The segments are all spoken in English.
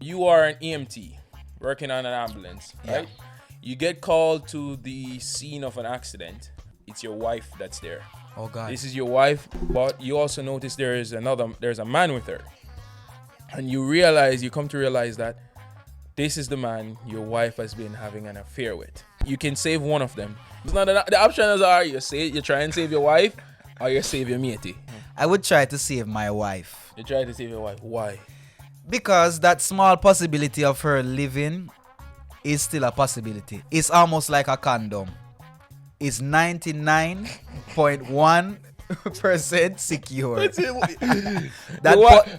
You are an EMT working on an ambulance, right? You get called to the scene of an accident. It's your wife that's there. Oh God. This is your wife, but you also notice there's a man with her. And you come to realize that this is the man your wife has been having an affair with. You can save one of them. It's not the options are you try and save your wife or you save your matey. I would try to save my wife. You try to save your wife. Why? Because that small possibility of her living is still a possibility. It's almost like a condom. It's 99.1% secure. That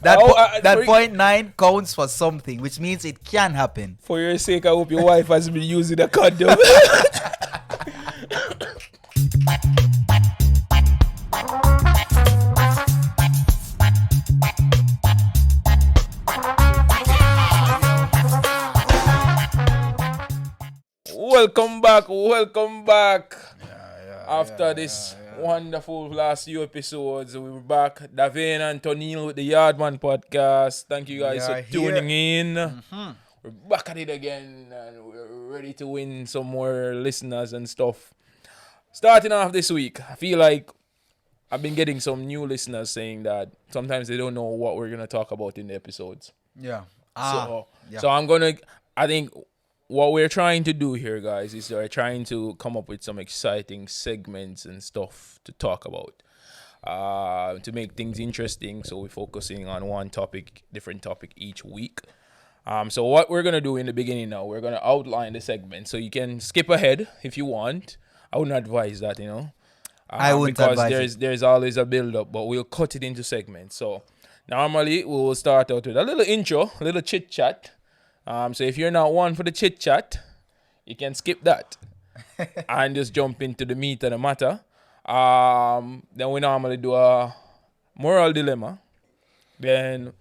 0.9 counts for something, which means it can happen. For your sake, I hope your wife has been using a condom. Welcome back. After this wonderful last few episodes, we were back. Davin and Tonil with the Yaadman podcast. Thank you guys for tuning in. We're back at it again and we're ready to win some more listeners and stuff. Starting off this week, I feel like I've been getting some new listeners saying that sometimes they don't know what we're going to talk about in the episodes. Yeah. So I think what we're trying to do here, guys, is we're trying to come up with some exciting segments and stuff to talk about, to make things interesting. So we're focusing on one topic, different topic each week. So what we're going to do in the beginning now, we're going to outline the segment. So you can skip ahead if you want. I wouldn't advise that, I wouldn't advise because there's always a build-up, but we'll cut it into segments. So normally we will start out with a little intro, a little chit-chat. So if you're not one for the chit-chat, you can skip that and just jump into the meat of the matter. Then we normally do a moral dilemma. Then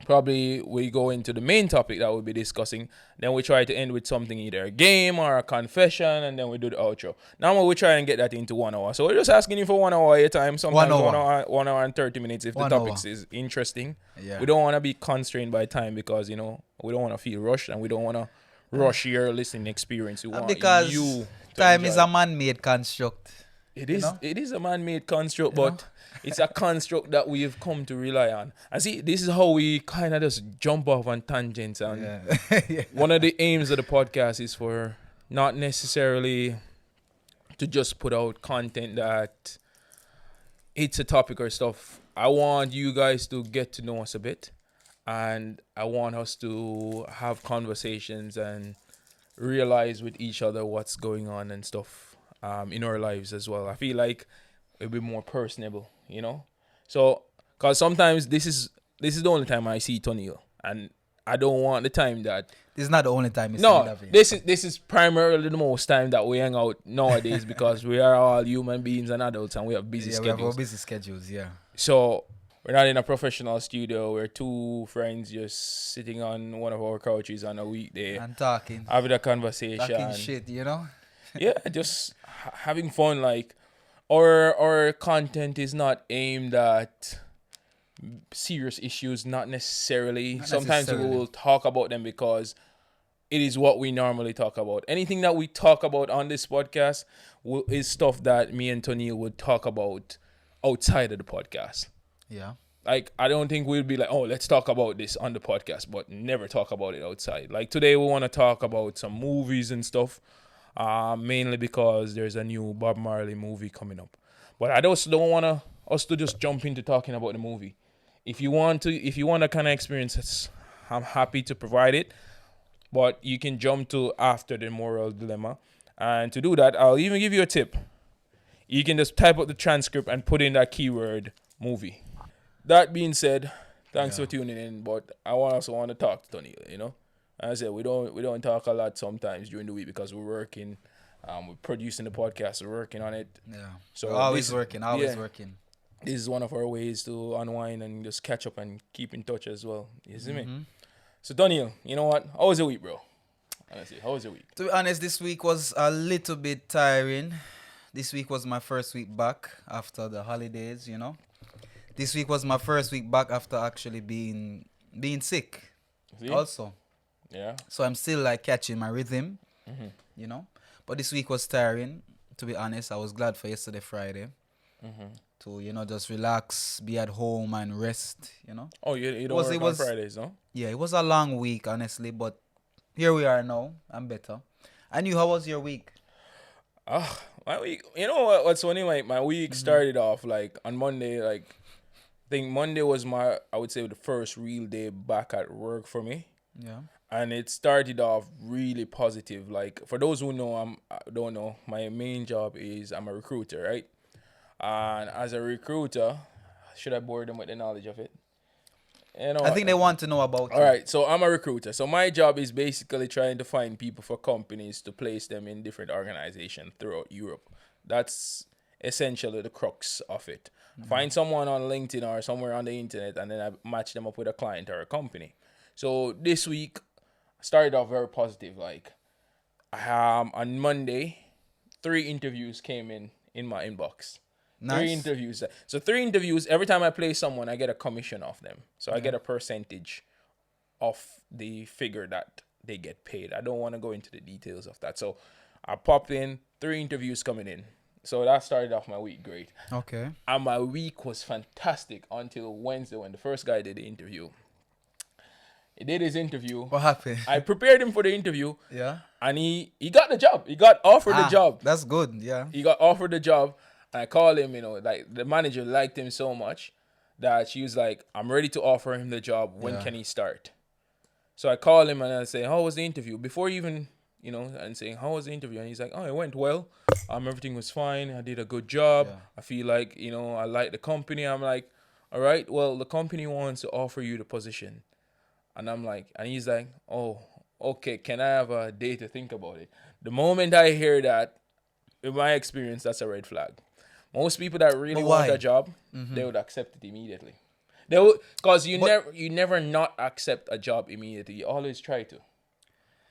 probably we go into the main topic that we'll be discussing. Then we try to end with something, either a game or a confession, and then we do the outro. Now we try and get that into 1 hour. So we're just asking you for 1 hour at a time. Sometimes 1 hour and 30 minutes if the topic is interesting. Yeah. We don't want to be constrained by time because, we don't want to feel rushed and we don't want to rush your listening experience. Because time is a man-made construct. It is a man-made construct, but it's a construct that we've come to rely on. And see, this is how we kind of just jump off on tangents. And one of the aims of the podcast is for not necessarily to just put out content that it's a topic or stuff. I want you guys to get to know us a bit. And I want us to have conversations and realize with each other what's going on and stuff in our lives as well. I feel like it'll be more personable, So, because sometimes this is the only time I see Tonil, and I don't want the time that... This is not the only time you see David. This is primarily the most time that we hang out nowadays because we are all human beings and adults and we have busy schedules. We have our busy schedules, So, we're not in a professional studio. We're two friends just sitting on one of our couches on a weekday. And talking. Having a conversation. Talking shit, Yeah, just having fun. Like, our content is not aimed at serious issues, not necessarily. Sometimes we will talk about them because it is what we normally talk about. Anything that we talk about on this podcast is stuff that me and Tony would talk about outside of the podcast. Yeah. Like, I don't think we'll be like, oh, let's talk about this on the podcast, but never talk about it outside. Like, today we want to talk about some movies and stuff, mainly because there's a new Bob Marley movie coming up. But I just don't want us to just jump into talking about the movie. If you want that kind of experience, I'm happy to provide it. But you can jump to after the moral dilemma. And to do that, I'll even give you a tip. You can just type out the transcript and put in that keyword movie. That being said, thanks for tuning in. But I also want to talk to Tony, As I said, we don't talk a lot sometimes during the week because we're working. We're producing the podcast. We're working on it. Yeah. So we're always working. This is one of our ways to unwind and just catch up and keep in touch as well. You see me? So, Daniel, you know what? How was your week, bro? Honestly, how was your week? To be honest, this week was a little bit tiring. This week was my first week back after the holidays, This week was my first week back after actually being sick. See? also. Yeah. So I'm still like catching my rhythm, Mm-hmm. you know. But this week was tiring, to be honest. I was glad for yesterday, Friday, Mm-hmm. to, just relax, be at home and rest, Oh, you It don't was, it work on was, Fridays, no? yeah, it was a long week, honestly, but here we are now. I'm better. And you, how was your week? Ah, my week. You know what's funny? My week started off like on Monday. Like, I think Monday was I would say, the first real day back at work for me. Yeah. And it started off really positive. Like, for those who know, don't know, my main job is I'm a recruiter, right? And as a recruiter, should I bore them with the knowledge of it? You I know, think they want to know about all you. right. So I'm a recruiter. So my job is basically trying to find people for companies to place them in different organizations throughout Europe. That's essentially the crux of it. Find someone on LinkedIn or somewhere on the internet, and then I match them up with a client or a company. So this week started off very positive. Like, on Monday, 3 interviews came in my inbox. Three Nice. interviews. So 3 interviews. Every time I play someone, I get a commission off them. So I Yeah. get a percentage of the figure that they get paid. I don't want to go into the details of that. So I popped in, 3 interviews coming in. So that started off my week great. Okay. And my week was fantastic until Wednesday when the first guy did the interview. He did his interview. What happened? I prepared him for the interview, Yeah. and he got the job. He got offered the job. That's good. Yeah. He got offered the job. And I called him, like the manager liked him so much that she was like, I'm ready to offer him the job. When Yeah. can he start? So I called him and I say, how was the interview? Before even, and saying, how was the interview? And he's like, oh, it went well. Everything was fine. I did a good job. Yeah. I feel like, I like the company. I'm like, all right, well, the company wants to offer you the position. And I'm like, and he's like, oh, okay, can I have a day to think about it? The moment I hear that, in my experience, that's a red flag. Most people that really But want why? a job, they would accept it immediately. They would, cause But- you never not accept a job immediately. You always try to,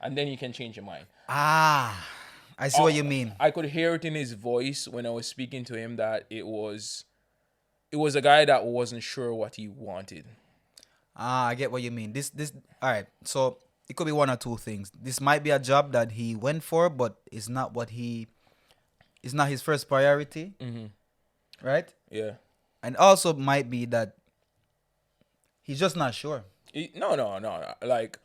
and then you can change your mind. I see what you mean. I could hear it in his voice when I was speaking to him that it was a guy that wasn't sure what he wanted. I get what you mean. All right. So it could be one or two things. This might be a job that he went for, but it's not it's not his first priority, right? Yeah. And also might be that he's just not sure. No. Like,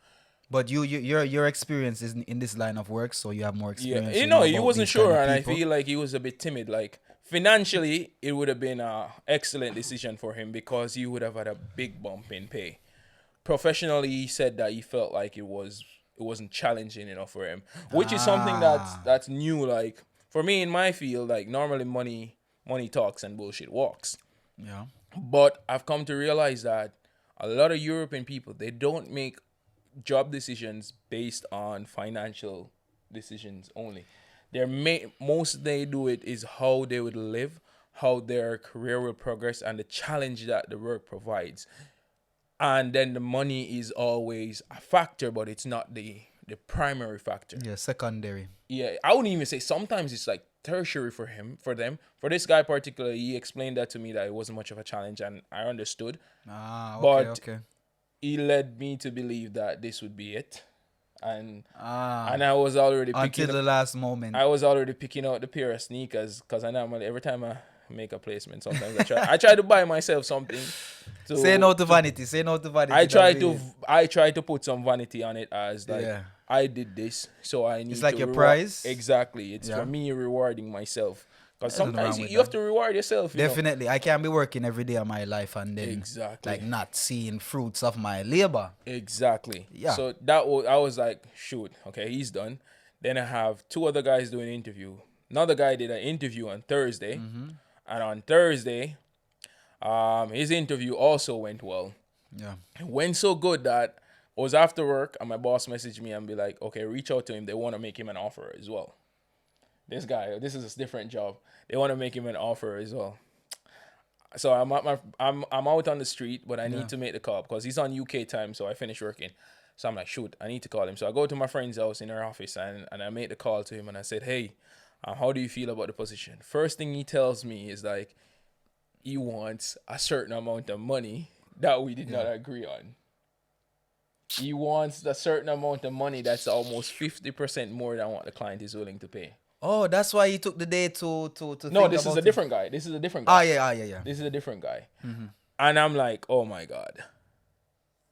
But your experience is in this line of work, so you have more yeah, experience. he about wasn't these kind sure, of and I people. feel like he was a bit timid. Like, financially, it would have been an excellent decision for him because he would have had a big bump in pay. Professionally, he said that he felt like it wasn't challenging enough for him, which is something that's new. Like, for me in my field, like, normally money talks and bullshit walks. Yeah. But I've come to realize that a lot of European people, they don't make job decisions based on financial decisions only. Most they do it is how they would live, how their career will progress, and the challenge that the work provides. And then the money is always a factor, but it's not the primary factor. Yeah, secondary. Yeah, I wouldn't even say sometimes it's like tertiary for them. For this guy particularly, he explained that to me that it wasn't much of a challenge, and I understood. Okay, But okay. he led me to believe that this would be it, and Ah, I was already until the last moment. I was already picking out the pair of sneakers because I normally every time I make a placement, sometimes I try to buy myself something. Say no to vanity. Say no to vanity. I try to put some vanity on it as like, Yeah. I did this, so I need. It's like to your prize? Exactly, it's Yeah. for me rewarding myself because There's nothing sometimes wrong with you have that. to reward yourself. You know? Definitely, I can't be working every day of my life and then Exactly. like not seeing fruits of my labor. Exactly. Yeah. So I was like, shoot, okay, he's done. Then I have 2 other guys doing an interview. Another guy did an interview on Thursday, and on Thursday, his interview also went well. Yeah. It went so good that I was after work and my boss messaged me and be like, okay, reach out to him. They want to make him an offer as well. This guy, this is a different job. They want to make him an offer as well. So I'm out on the street, but I need to make the call because he's on UK time. So I finished working. So I'm like, shoot, I need to call him. So I go to my friend's house in her office and I made the call to him and I said, hey, how do you feel about the position? First thing he tells me is like, he wants a certain amount of money that we did not agree on. he wants a certain amount of money that's almost 50% more than what the client is willing to pay. Oh, that's why he took the day to No, think this is about a it. different guy. This is a different Ah, guy. yeah, yeah. This is a different guy. And I'm like, oh my God.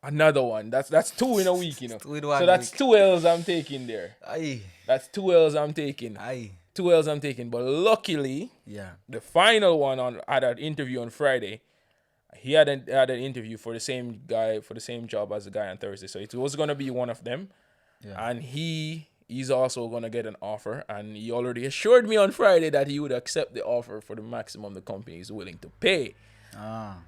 Another one. That's two in a week, you know. Two in 1 So that's week. 2 L's I'm taking there. Aye, That's 2 L's I'm taking. aye. 2 L's I'm taking. But luckily, Yeah. the final one at an interview on Friday, he had an interview for the same guy for the same job as the guy on Thursday. So it was gonna be one of them. Yeah. And he's also gonna get an offer. And he already assured me on Friday that he would accept the offer for the maximum the company is willing to pay. Ah.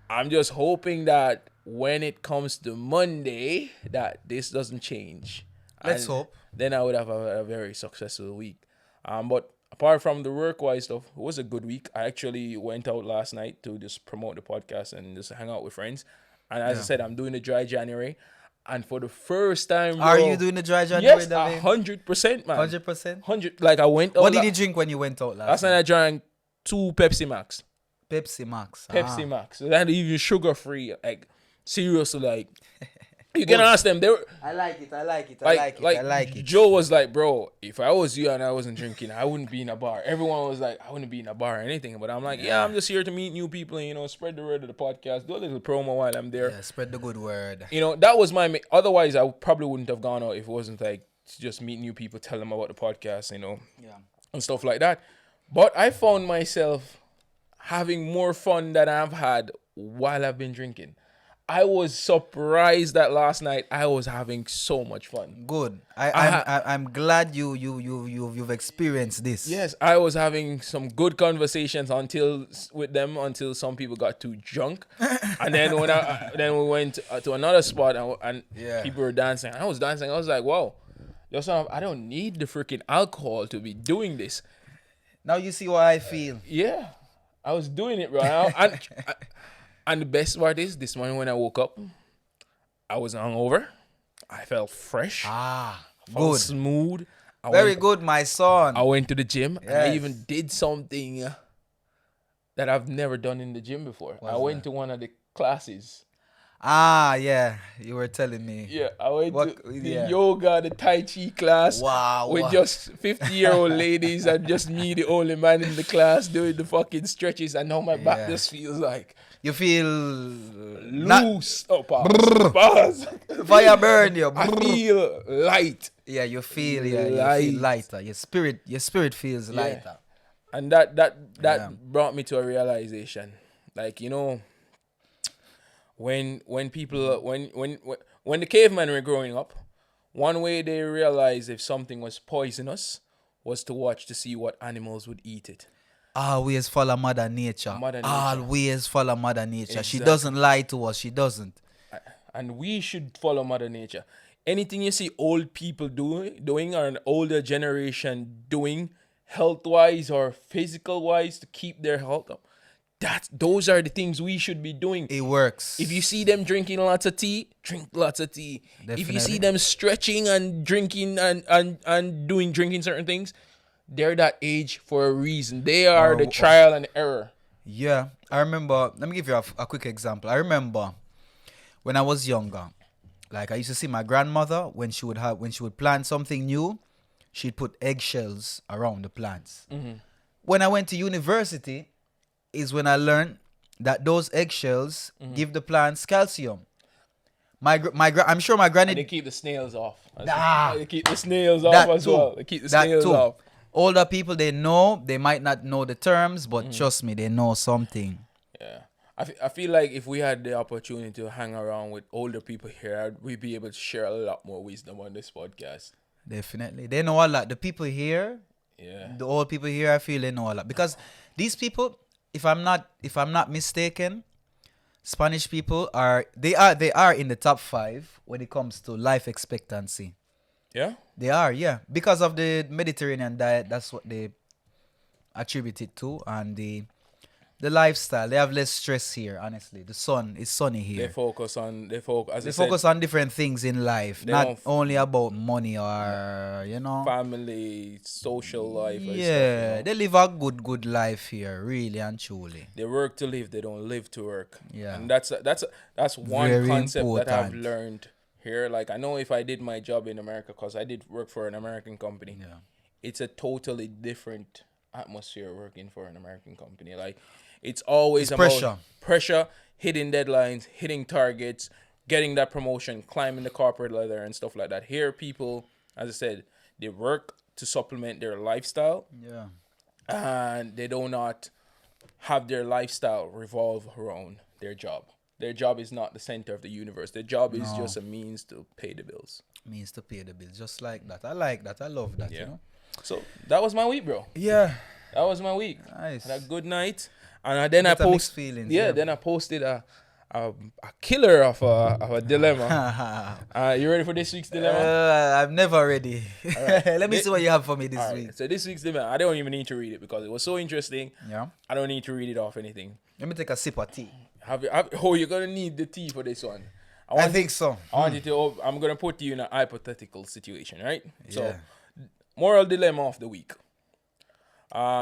I'm just hoping that when it comes to Monday, that this doesn't change. Let's And hope. Then I would have a very successful week. But apart from the work-wise stuff, it was a good week. I actually went out last night to just promote the podcast and just hang out with friends. And as I said, I'm doing the dry January. And for the first time, Are bro, you doing the dry January? yes, 100%, man. 100%? 100. Like I went out. What did you drink when you went out last Last night I drank 2 Pepsi Max. Pepsi Max. Pepsi Max. So that even sugar free. Like seriously, like you can ask them. They were I like it. I like it. like Joe was like, bro, if I was you and I wasn't drinking, I wouldn't be in a bar. Everyone was like, I wouldn't be in a bar or anything. But I'm like, yeah, I'm just here to meet new people and spread the word of the podcast. Do a little promo while I'm there. Yeah, spread the good word. That was my. Otherwise, I probably wouldn't have gone out if it wasn't like to just meet new people, tell them about the podcast, Yeah. and stuff like that. But I found myself having more fun than I've had while I've been drinking. I was surprised that last night I was having so much fun. Good. I'm glad you've experienced this. Yes, I was having some good conversations until some people got too drunk, and then then we went to another spot and people were dancing. I was dancing. I was like, wow, I don't need the freaking alcohol to be doing this. Now you see what I feel. Yeah, I was doing it, bro. And the best part is, this morning when I woke up, I was hungover. I felt fresh. Ah, felt good. Smooth. Very good, my son. I went to the gym. Yes. And I even did something that I've never done in the gym before. I went to one of the classes. Ah, yeah. You were telling me. Yeah, I went to the yoga, the Tai Chi class. Wow. With just 50-year-old ladies and just me, the only man in the class, doing the fucking stretches. And now my back just feels like... You feel loose. Pause. Fire burn you. I feel light. Yeah, you feel lighter. Your spirit feels lighter. And that brought me to a realization. Like, when the cavemen were growing up, one way they realized if something was poisonous was to watch to see what animals would eat it. Always follow Mother Nature. Always follow Mother Nature. Exactly. She doesn't lie to us. She doesn't. And we should follow Mother Nature. Anything you see old people doing or an older generation doing health-wise or physical-wise to keep their health up, those are the things we should be doing. It works. If you see them drinking lots of tea, drink lots of tea. Definitely. If you see them stretching and drinking and drinking certain things, they're that age for a reason. They are the trial and error. Yeah. I remember, let me give you a quick example. I remember when I was younger, like I used to see my grandmother when she would plant something new, she'd put eggshells around the plants. Mm-hmm. When I went to university is when I learned that those eggshells give the plants calcium. I'm sure my granny... And they keep the snails off. They keep the snails off as well. They keep the snails off. Older people, they might not know the terms, but trust me, they know something. Yeah. I feel like if we had the opportunity to hang around with older people here, we'd be able to share a lot more wisdom on this podcast. Definitely. They know a lot. The people here, the old people here, I feel they know a lot. Because these people, if I'm not mistaken, Spanish people are in the top 5 when it comes to life expectancy. Yeah? They are, yeah. Because of the Mediterranean diet, that's what they attribute it to. And the lifestyle. They have less stress here, honestly. The sun is sunny here. They focus on different things in life. Not only about money or, family, social life. Yeah, they live a good life here, really and truly. They work to live, they don't live to work. Yeah. And that's one Very concept important. that I've learned Here, like I know if I did my job in America, because I did work for an American company, Yeah. it's a totally different atmosphere working for an American company. Like it's always It's about pressure, hitting deadlines, hitting targets, getting that promotion, climbing the corporate ladder and stuff like that. Here, people, as I said, they work to supplement their lifestyle, Yeah. and they do not have their lifestyle revolve around their job. Their job is not the center of the universe. Their job is No. just a means to pay the bills. Means to pay the bills. Just like that. I like that. I love that, Yeah. you know? So that was my week, bro. Yeah. That was my week. Nice. Had a good night, and then I Get a mixed posted. feelings, Yeah, yeah. then I posted a killer of a dilemma. You ready for this week's dilemma? I'm never ready. Right. Let me see what you have for me this All week. right. So this week's dilemma, I don't even need to read it because it was so interesting. Yeah. I don't need to read it off anything. Let me take a sip of tea. Oh, you're gonna need the tea for this one. I think so. I want you to. I'm gonna put you in a hypothetical situation, right? So, Yeah. moral dilemma of the week.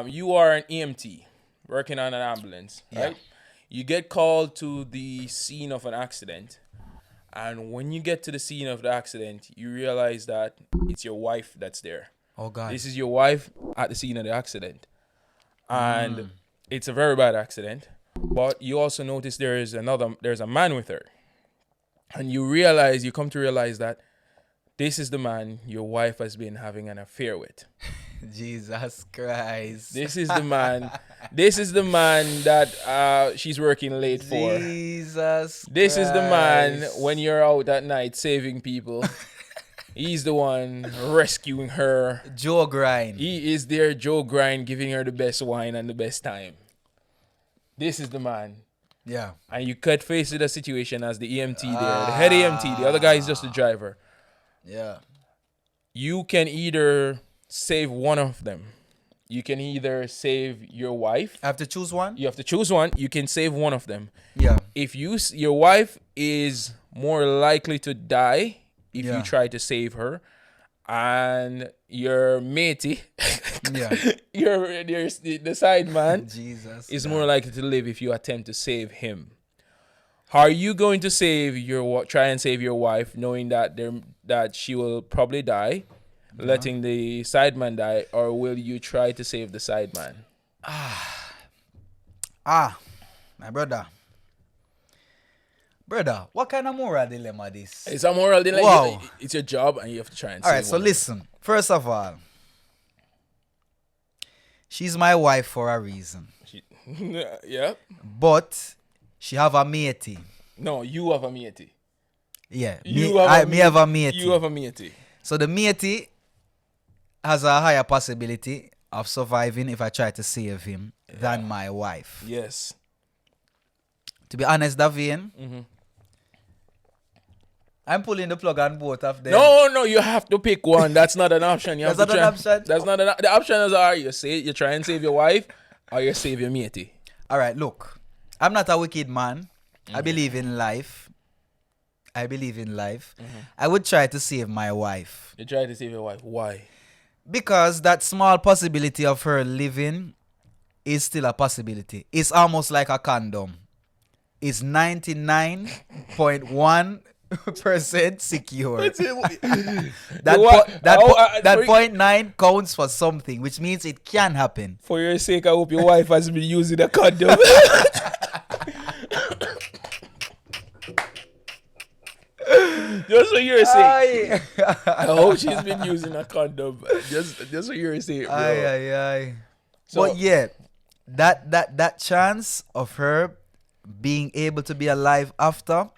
You are an EMT working on an ambulance, Yeah. right? You get called to the scene of an accident, and when you get to the scene of the accident, you realize that it's your wife that's there. Oh, God. This is your wife at the scene of the accident, and it's a very bad accident. But you also notice there's a man with her, and you come to realize that this is the man your wife has been having an affair with. Jesus Christ. This is the man. This is the man that she's working late for. Jesus This is the man Christ. when you're out at night saving people. He's the one rescuing her. Joe Grind. He is there, Joe Grind, giving her the best wine and the best time. This is the man. Yeah. And you cut face with the situation as the EMT there, the head EMT. The other guy is just the driver. Yeah. You can either save one of them. You can either save your wife. I have to choose one? You have to choose one. You can save one of them. Yeah. If your wife is more likely to die if Yeah. you try to save her, and your matey, Yeah. the side man, Jesus. is more likely to live if you attempt to save him. Are you going to try and save your wife, knowing that she will probably die, letting the sideman die, or will you try to save the sideman? My brother. Brother, what kind of moral dilemma this? It's a moral dilemma. Wow. It's your job, and you have to try and All save right, so one. listen. First of all, she's my wife for a reason. Yeah. But she have a matey. No, you have a matey. Yeah. You Me have a matey. You have a matey. So the matey has a higher possibility of surviving if I try to save him than my wife. Yes. To be honest, Davian, I'm pulling the plug on both of them. No, you have to pick one. That's not an option. You have That's to not an try. option? That's not the options are you try and save your wife, or you save your matey. All right, look. I'm not a wicked man. I believe in life. I would try to save my wife. You try to save your wife. Why? Because that small possibility of her living is still a possibility. It's almost like a condom. It's 99.1% secure. That 0.9 counts for something, which means it can happen. For your sake, I hope your wife has been using a condom. Just for your sake. I hope she's been using a condom. Just for your sake, bro. Aye. So- But yeah, that chance of her being able to be alive after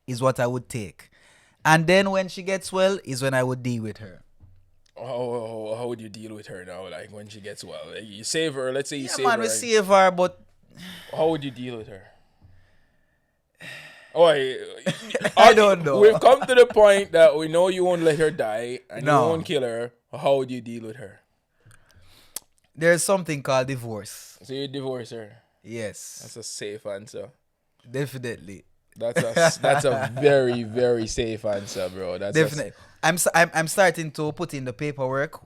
is what I would take. And then when she gets well is when I would deal with her. How would you deal with her now? Like when she gets well, like, you save her. Let's say you save Man, her. we save her, but How would you deal with her? Oh, I don't know. We've come to the point that we know you won't let her die and No. you won't kill her. How would you deal with her? There's something called divorce. So you divorce her. Yes, That's a safe answer. definitely. That's a very, very safe answer, bro. That's Definitely. I'm starting to put in the paperwork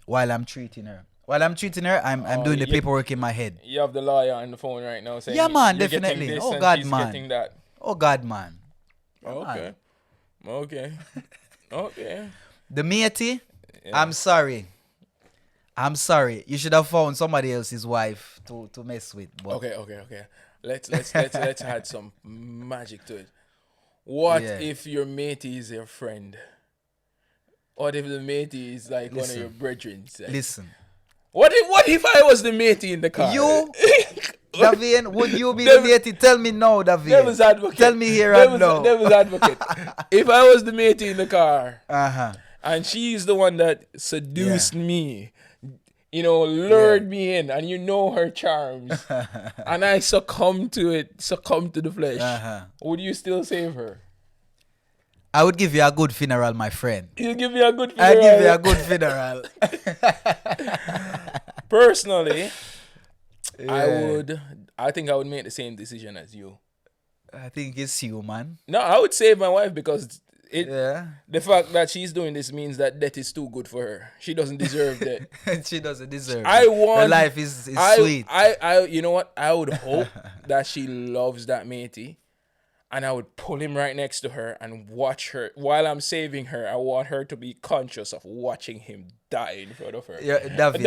while I'm treating her. While I'm treating her, I'm doing the paperwork in my head. You have the lawyer on the phone right now saying, Yeah, man, you're getting definitely. this Oh, and God, she's man. getting that. Oh God, man. Oh, okay. Okay. Okay. The matey, Yeah. I'm sorry. I'm sorry. You should have found somebody else's wife to mess with. But Okay. Let's add some magic to it. What yeah, if your matey is your friend? What if the matey is like one of your listen, brethren? Like, listen. what if I was the matey in the car? You, Davian, would you be the Devil, matey? Tell me no, Davian. devil's advocate. Tell me here and now. Devil's advocate. If I was the matey in the car Uh-huh. and she's the one that seduced me, lured me in, and you know her charms, and I succumb to the flesh, Uh-huh. would you still save her? I would give you a good funeral, my friend. You give me a good I'd funeral. give you a good funeral. Personally, Yeah. I think I would make the same decision as you. I think it's you, man. No, I would save my wife because Yeah. the fact that she's doing this means that death is too good for her. She doesn't deserve that. She doesn't deserve I it. want Her life is sweet. you know what? I would hope that she loves that matey, and I would pull him right next to her and watch her while I'm saving her. I want her to be conscious of watching him die in front of her. Yeah, David,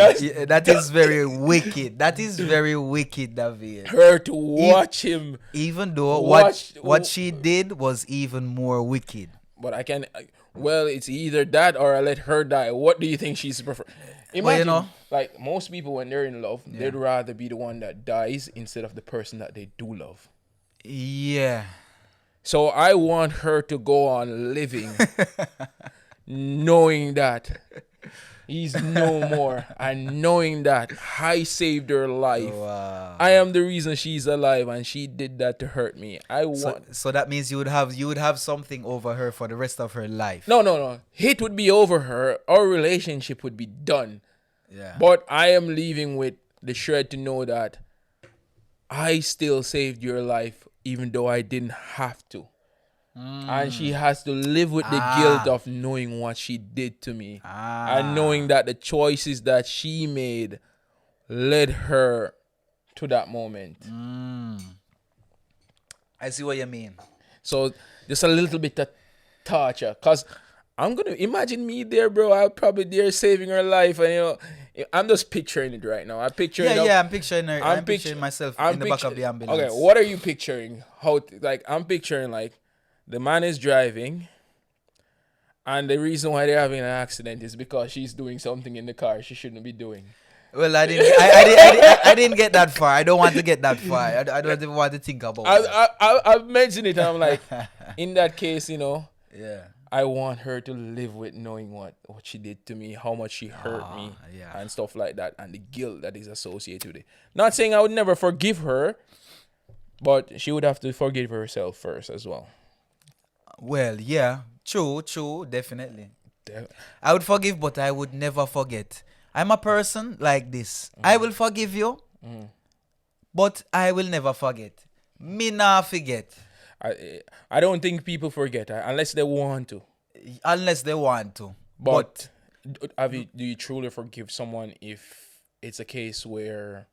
that is very wicked. That is very wicked, David. Her to watch him. Even though Watch- what she did was even more wicked. But I can. Well, it's either that or I let her die. What do you think she's prefer? Imagine, like most people when they're in love, they'd rather be the one that dies instead of the person that they do love. Yeah. So I want her to go on living, knowing that he's no more, and knowing that I saved her life. Wow. I am the reason she's alive, and she did that to hurt me. So that means you would have something over her for the rest of her life. No. Hate would be over her. Our relationship would be done. Yeah. But I am leaving with the shred to know that I still saved your life, even though I didn't have to. And she has to live with the guilt of knowing what she did to me. And knowing that the choices that she made led her to that moment. I see what you mean. So just a little bit of torture. Because I'm going to imagine me there, bro. I'm probably there saving her life. And, I'm just picturing it right now. I'm picturing I'm picturing her. I'm picturing myself in the back of the ambulance. Okay, what are you picturing? I'm picturing like the man is driving, and the reason why they're having an accident is because she's doing something in the car she shouldn't be doing. Well, I didn't get that far. I don't want to get that far. I don't even want to think about it. I've mentioned it, and I'm like, in that case, Yeah. I want her to live with knowing what she did to me, how much she hurt me, and stuff like that, and the guilt that is associated with it. Not saying I would never forgive her, but she would have to forgive herself first as well. Well, yeah. True, definitely. I would forgive, but I would never forget. I'm a person like this. I will forgive you, but I will never forget. Me nah forget. I don't think people forget unless they want to. Unless they want to. But do you truly forgive someone if it's a case where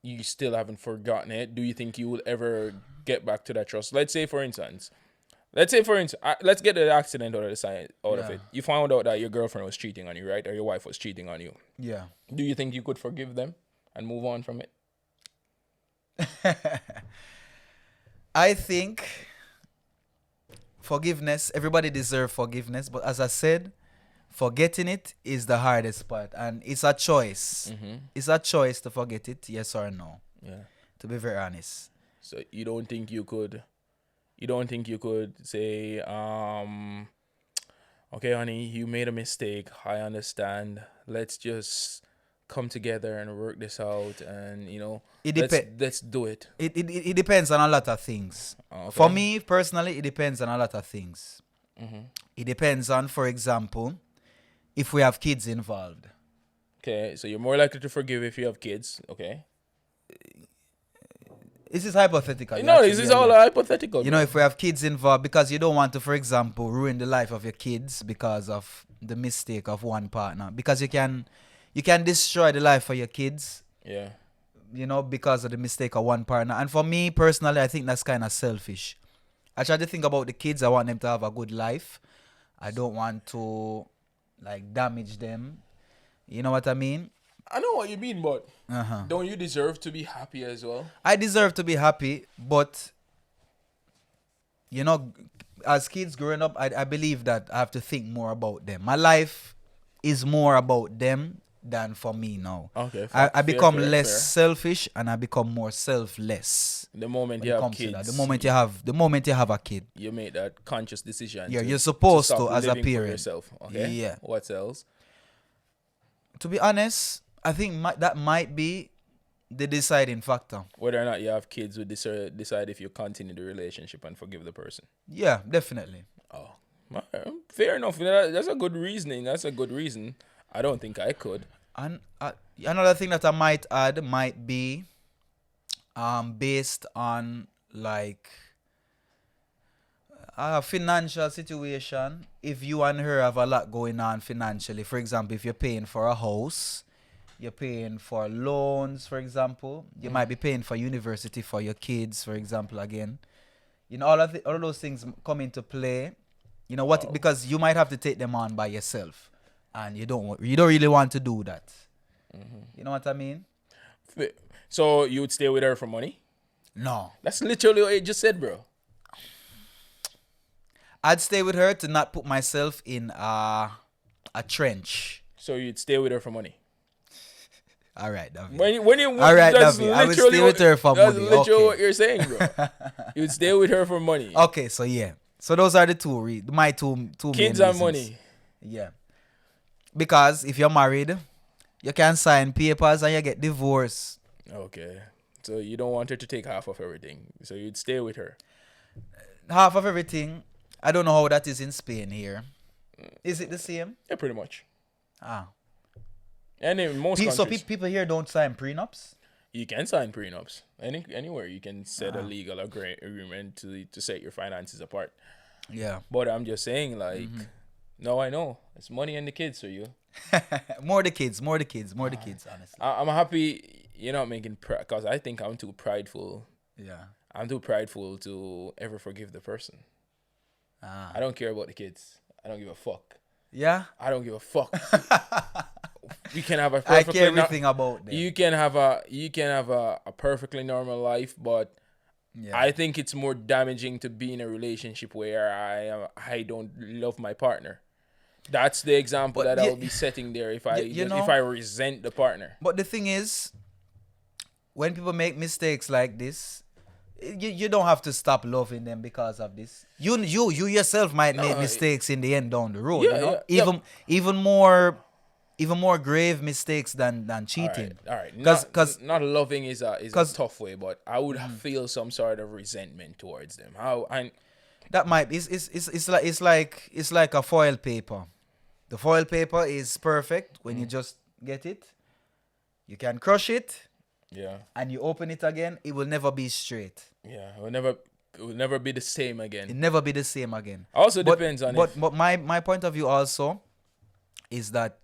you still haven't forgotten it? Do you think you will ever get back to that trust? Let's say, for instance, let's get the accident out of it. You found out that your girlfriend was cheating on you, right? Or your wife was cheating on you. Yeah. Do you think you could forgive them and move on from it? I think forgiveness, everybody deserves forgiveness, but as I said, forgetting it is the hardest part, and it's a choice. It's a choice to forget it, yes or no. Yeah. To be very honest. So you don't think you could say, okay, honey, you made a mistake. I understand. Let's just come together and work this out, and let's do it. It depends on a lot of things. Okay. For me personally, it depends on a lot of things. It depends on, for example, if we have kids involved. Okay, so you're more likely to forgive if you have kids. Okay. This is hypothetical. No, this is all hypothetical. If we have kids involved, because you don't want to, for example, ruin the life of your kids because of the mistake of one partner. Because you can destroy the life of your kids. Yeah. Because of the mistake of one partner. And for me personally, I think that's kind of selfish. I try to think about the kids. I want them to have a good life. I don't want to like damage them. You know what I mean? I know what you mean, but Uh-huh. don't you deserve to be happy as well? I deserve to be happy, but you know, as kids growing up, I believe that I have to think more about them. My life is more about them than for me now. Okay, I fair, become fair, less fair. selfish and I become more selfless The moment when you it have comes to kids, that. The moment you have a kid, you make that conscious decision. yeah, to, you're supposed stop to as a living for parent. yourself. Okay. Yeah. What else? To be honest, I think that might be the deciding factor. Whether or not you have kids would decide if you continue the relationship and forgive the person. Yeah, definitely. Oh, fair enough. That's a good reasoning. That's a good reason. I don't think I could. And another thing that I might add might be based on like a financial situation. If you and her have a lot going on financially, for example, if you're paying for a house, you're paying for loans, for example, you might be paying for university for your kids, for example, again. You know, all of those things come into play. You know what? Oh. Because you might have to take them on by yourself, and you don't really want to do that. You know what I mean? So you would stay with her for money? No, That's literally what you just said, bro. I'd stay with her to not put myself in a trench. So you'd stay with her for money. All right, David. When you All right, that's David. I would literally stay with her for that's money. literally Okay. what you're saying, bro. You'd stay with her for money. Okay, so yeah. So those are the my two Kids main and reasons. money. Yeah. Because if you're married, you can sign papers and you get divorced. Okay. So you don't want her to take half of everything. So you'd stay with her. Half of everything. I don't know how that is in Spain here. Is it the same? Yeah, pretty much. Ah. And in most countries, So people here don't sign prenups? you can sign prenups. Anywhere you can set a legal agreement to set your finances apart. Yeah. But I'm just saying, like, no, I know it's money and the kids for you. more the kids, honestly. I'm happy you're not making because I think I'm too prideful. Yeah. I'm too prideful to ever forgive the person. I don't care about the kids. I don't give a fuck. Yeah? I don't give a fuck. You can have a I perfectly care everything about them. you can have a perfectly normal life, but Yeah. I think it's more damaging to be in a relationship where I don't love my partner. That's the example But that I will be setting there if if I resent the partner. But the thing is, when people make mistakes like this, you don't have to stop loving them because of this. You yourself might make mistakes in the end down the road. Yeah, you know? yeah. Even more grave mistakes than cheating. All right. Because not loving is a tough way, but I would feel some sort of resentment towards them. that might be it's like a foil paper. The foil paper is perfect when you just get it. You can crush it Yeah. and you open it again, it will never be straight. Yeah. It will never be the same again. It never be the same again. Also depends on but my point of view also is that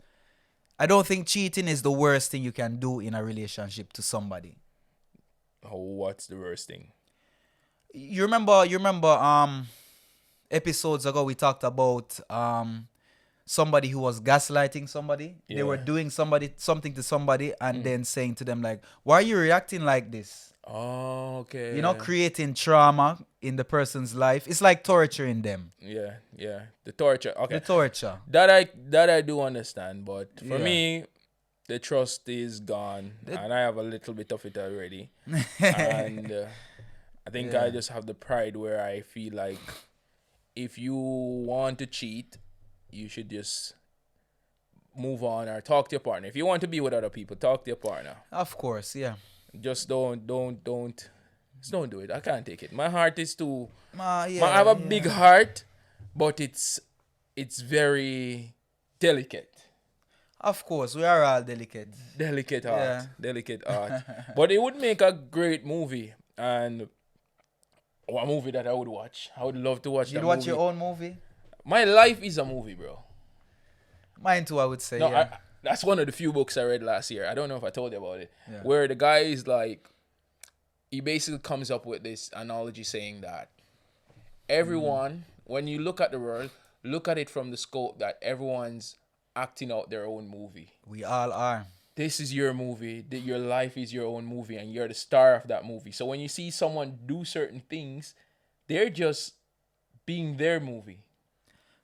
I don't think cheating is the worst thing you can do in a relationship to somebody. What's the worst thing? You remember episodes ago we talked about somebody who was gaslighting somebody. Yeah. They were doing something to somebody and then saying to them like, why are you reacting like this? Oh, okay. You know, creating trauma in the person's life. It's like torturing them. Yeah. The torture. Okay. The torture. That I do understand, but for Yeah. me, the trust is gone, and I have a little bit of it already. And I think I just have the pride where I feel like if you want to cheat, you should just move on or talk to your partner. If you want to be with other people, talk to your partner. Of course, yeah. Just don't do it. I can't take it. My heart is too. I Yeah, have a big heart, but it's very delicate. Of course, we are all delicate. Delicate heart. Yeah. Delicate heart. But it would make a great movie, and a movie that I would watch. I would love to watch that You'd watch movie. your own movie? My life is a movie, bro. Mine too, I would say. No, yeah. that's one of the few books I read last year. I don't know if I told you about it. Yeah. Where the guy is like, he basically comes up with this analogy saying that everyone, when you look at the world, look at it from the scope that everyone's acting out their own movie. We all are. This is your movie. Your life is your own movie, and you're the star of that movie. So when you see someone do certain things, they're just being their movie.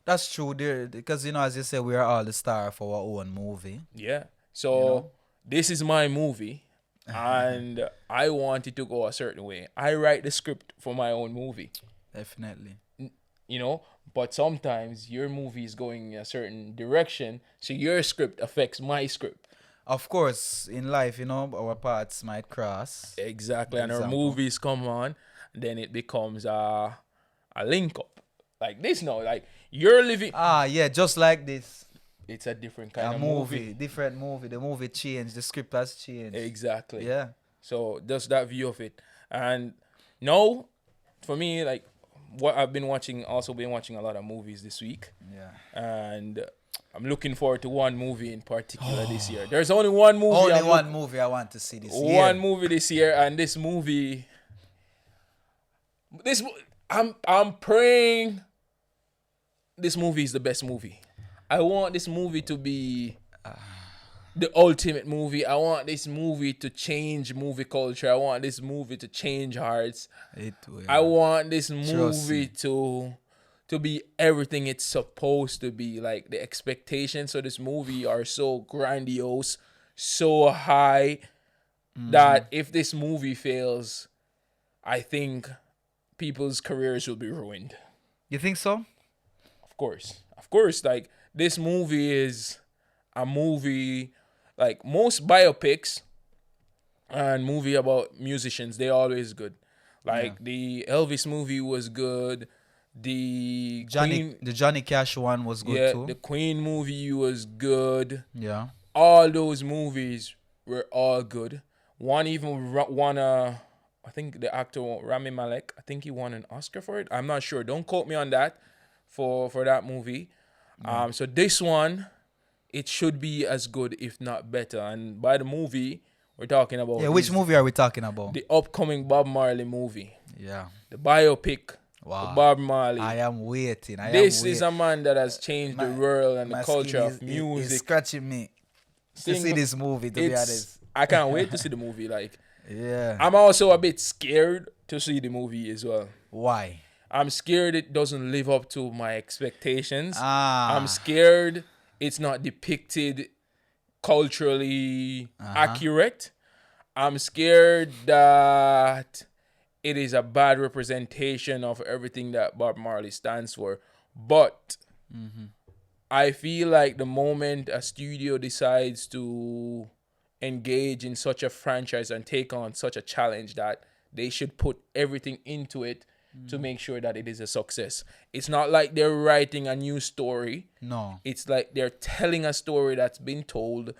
That's true, there, because as you say, we are all the star of our own movie. Yeah. So this is my movie, and I want it to go a certain way. I write the script for my own movie. Definitely. But sometimes your movie is going in a certain direction, so your script affects my script. Of course, in life, our paths might cross. Exactly, and our movies come on, then it becomes a link up. Like this now, like you're living. Yeah, just like this. It's a different kind of movie. Different movie. The movie changed. The script has changed. Exactly. Yeah. So that's that view of it. And now, for me, like what I've been watching, also been watching a lot of movies this week. Yeah. And I'm looking forward to one movie in particular this year. There's only one movie. Only one movie I want to see this year. One movie this year, and this movie. I'm praying. This movie is the best movie. I want this movie to be the ultimate movie. I want this movie to change movie culture. I want this movie to change hearts. It will. I want this movie to be everything it's supposed to be. Like the expectations for this movie are so grandiose, so high that if this movie fails, I think people's careers will be ruined. You think so? Of course, like this movie is a movie like most biopics and movie about musicians, they're always good. Like the Elvis movie was good. The Johnny Cash one was good too. The Queen movie was good. Yeah. All those movies were all good. One even won I think the actor Rami Malek, I think he won an Oscar for it. I'm not sure. Don't quote me on that. For that movie. So this one, it should be as good, if not better. And by the movie, we're talking about... Yeah, which movie are we talking about? The upcoming Bob Marley movie. Yeah. The biopic of Bob Marley. I am waiting. This is a man that has changed the world and the culture of music. It's scratching me to see this movie, to be honest. I can't wait to see the movie. Yeah. I'm also a bit scared to see the movie as well. Why? I'm scared it doesn't live up to my expectations. Ah. I'm scared it's not depicted culturally accurate. I'm scared that it is a bad representation of everything that Bob Marley stands for. But I feel like the moment a studio decides to engage in such a franchise and take on such a challenge, that they should put everything into it to make sure that it is a success. It's not like they're writing a new story. No. It's like they're telling a story that's been told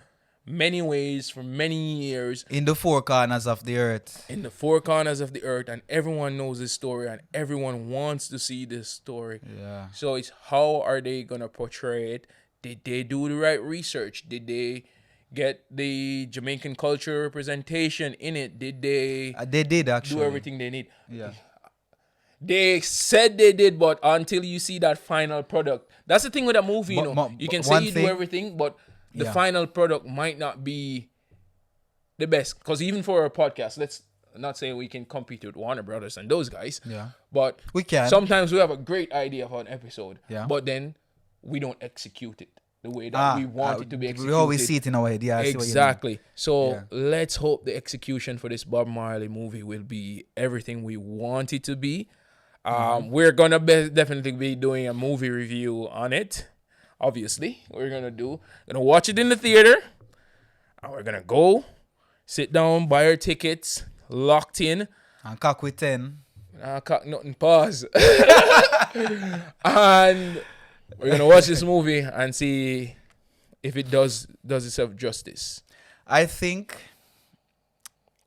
many ways for many years. In the four corners of the earth. In the four corners of the earth, and everyone knows this story and everyone wants to see this story. Yeah. So it's how are they going to portray it? Did they do the right research? Did they get the Jamaican culture representation in it? Did they... They did, actually. Do everything they need? Yeah. They said they did, but until you see that final product. That's the thing with a movie, you can say you do everything, but the final product might not be the best. Because even for a podcast, let's not say we can compete with Warner Brothers and those guys. Yeah. But we can. Sometimes we have a great idea for an episode. Yeah. But then we don't execute it the way that we want it to be executed. We always see it in our head. Yeah, exactly. So let's hope the execution for this Bob Marley movie will be everything we want it to be. We're gonna definitely be doing a movie review on it. Obviously, we're gonna watch it in the theater, and we're gonna go sit down, buy our tickets, locked in, and cock with 10. Cock nothing. Pause. And we're gonna watch this movie and see if it does itself justice. I think